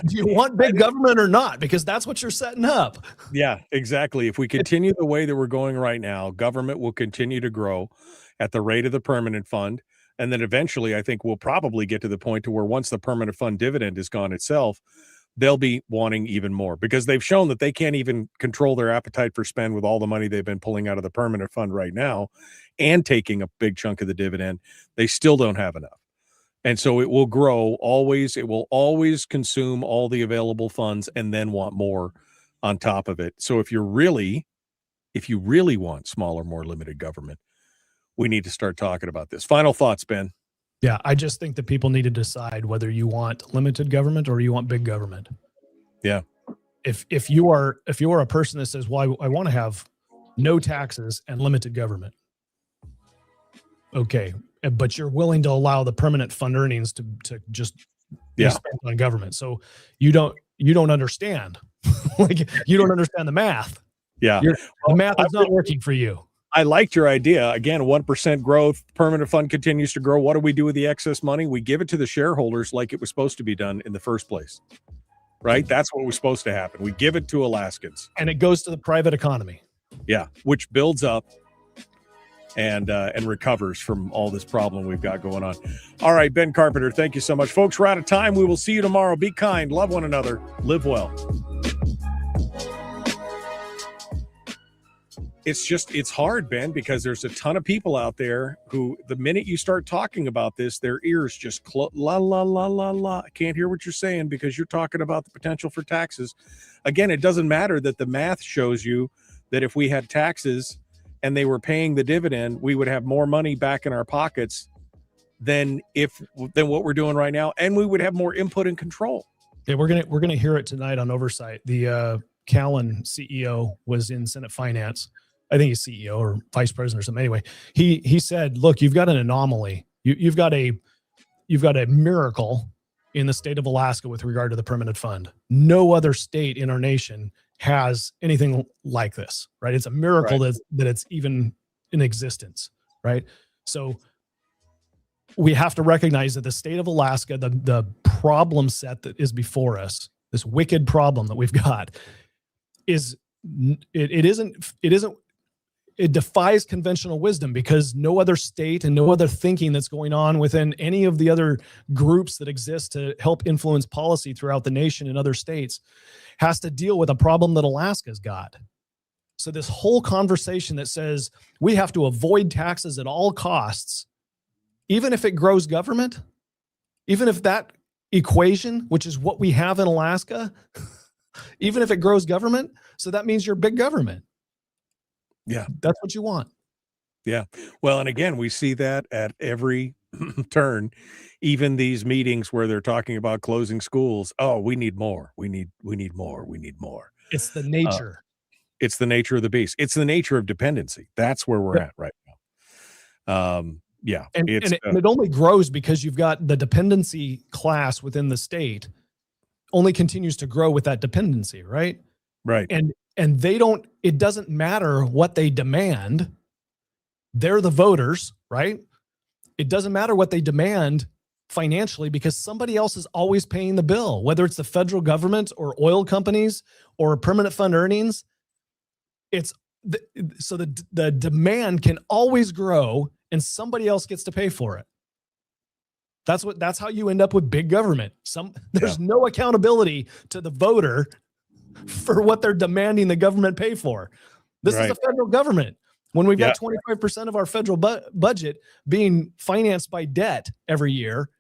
you want big government or not? Because that's what you're setting up. Yeah, exactly. If we continue the way that we're going right now, government will continue to grow at the rate of the permanent fund. And then eventually, I think we'll probably get to the point to where once the permanent fund dividend is gone itself, they'll be wanting even more because they've shown that they can't even control their appetite for spend with all the money they've been pulling out of the permanent fund right now and taking a big chunk of the dividend. They still don't have enough. And so it will grow always. It will always consume all the available funds and then want more on top of it. So if you really want smaller, more limited government, we need to start talking about this. Final thoughts, Ben. Yeah, I just think that people need to decide whether you want limited government or you want big government. Yeah. If you are a person that says, well, I want to have no taxes and limited government. Okay. But you're willing to allow the permanent fund earnings to just be spent on government. So you don't understand. Like you don't understand the math. Yeah. The math is not working for you. I liked your idea. Again, 1% growth, permanent fund continues to grow. What do we do with the excess money? We give it to the shareholders like it was supposed to be done in the first place, right? That's what was supposed to happen. We give it to Alaskans. And it goes to the private economy. Yeah, which builds up and recovers from all this problem we've got going on. All right, Ben Carpenter, thank you so much. Folks, we're out of time. We will see you tomorrow. Be kind, love one another, live well. It's hard, Ben, because there's a ton of people out there who, the minute you start talking about this, their ears just la, la, la, la, la. I can't hear what you're saying because you're talking about the potential for taxes. Again, it doesn't matter that the math shows you that if we had taxes and they were paying the dividend, we would have more money back in our pockets than what we're doing right now. And we would have more input and control. Yeah, we're gonna hear it tonight on Oversight. The Callan CEO was in Senate Finance. I think he's CEO or vice president or something. Anyway, he said, look, you've got an anomaly. You've got a you've got a miracle in the state of Alaska with regard to the permanent fund. No other state in our nation has anything like this, right? It's a miracle that it's even in existence, right? So we have to recognize that the state of Alaska, the problem set that is before us, this wicked problem that we've got, it defies conventional wisdom, because no other state and no other thinking that's going on within any of the other groups that exist to help influence policy throughout the nation and other states has to deal with a problem that Alaska's got. So this whole conversation that says we have to avoid taxes at all costs, even if it grows government, even if that equation, which is what we have in Alaska, even if it grows government, so that means you're big government. Yeah. That's what you want. Yeah. Well, and again, we see that at every turn, even these meetings where they're talking about closing schools. Oh, we need more. We need more. We need more. It's the nature. It's the nature of the beast. It's the nature of dependency. That's where we're at right now. Yeah. And it only grows because you've got the dependency class within the state only continues to grow with that dependency, right? Right. And they don't, it doesn't matter what they demand. They're the voters, right? It doesn't matter what they demand financially, because somebody else is always paying the bill, whether it's the federal government or oil companies or permanent fund earnings. So the demand can always grow and somebody else gets to pay for it. That's how you end up with big government. There's no accountability to the voter for what they're demanding the government pay for. This is the federal government. When we've got 25% of our federal budget being financed by debt every year,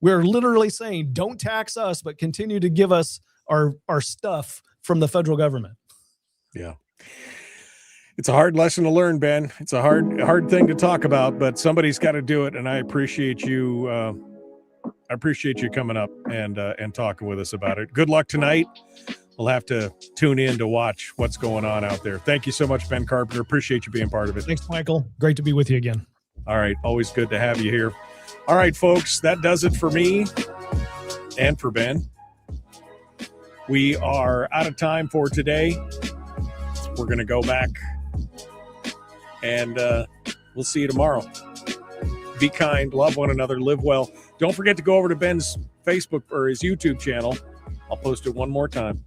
we're literally saying, don't tax us, but continue to give us our stuff from the federal government. Yeah. It's a hard lesson to learn, Ben. It's a hard thing to talk about, but somebody's got to do it. And I appreciate you. I appreciate you coming up and talking with us about it. Good luck tonight. We'll have to tune in to watch what's going on out there. Thank you so much, Ben Carpenter. Appreciate you being part of it. Thanks, Michael. Great to be with you again. All right. Always good to have you here. All right, folks, that does it for me and for Ben. We are out of time for today. We're going to go back and we'll see you tomorrow. Be kind, love one another, live well. Don't forget to go over to Ben's Facebook or his YouTube channel. I'll post it one more time.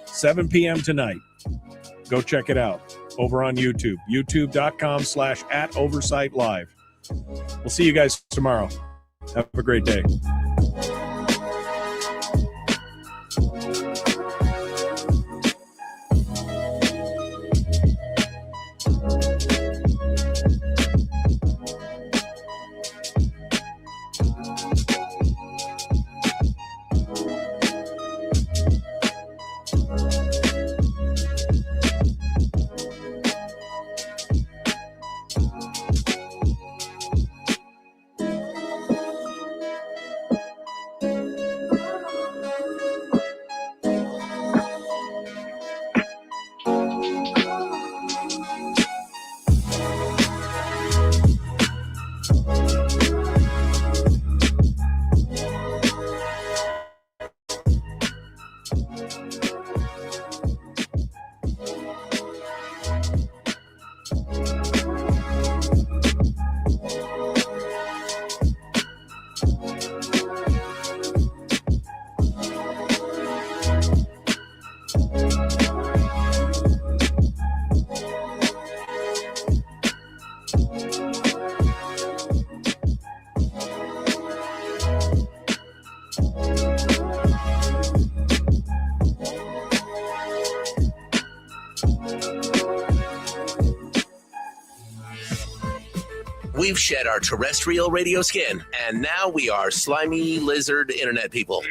7 p.m. tonight. Go check it out over on YouTube. youtube.com/@OversightLIVE. We'll see you guys tomorrow. Have a great day. We've shed our terrestrial radio skin, and now we are slimy lizard internet people.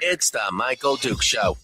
It's the Michael Duke Show.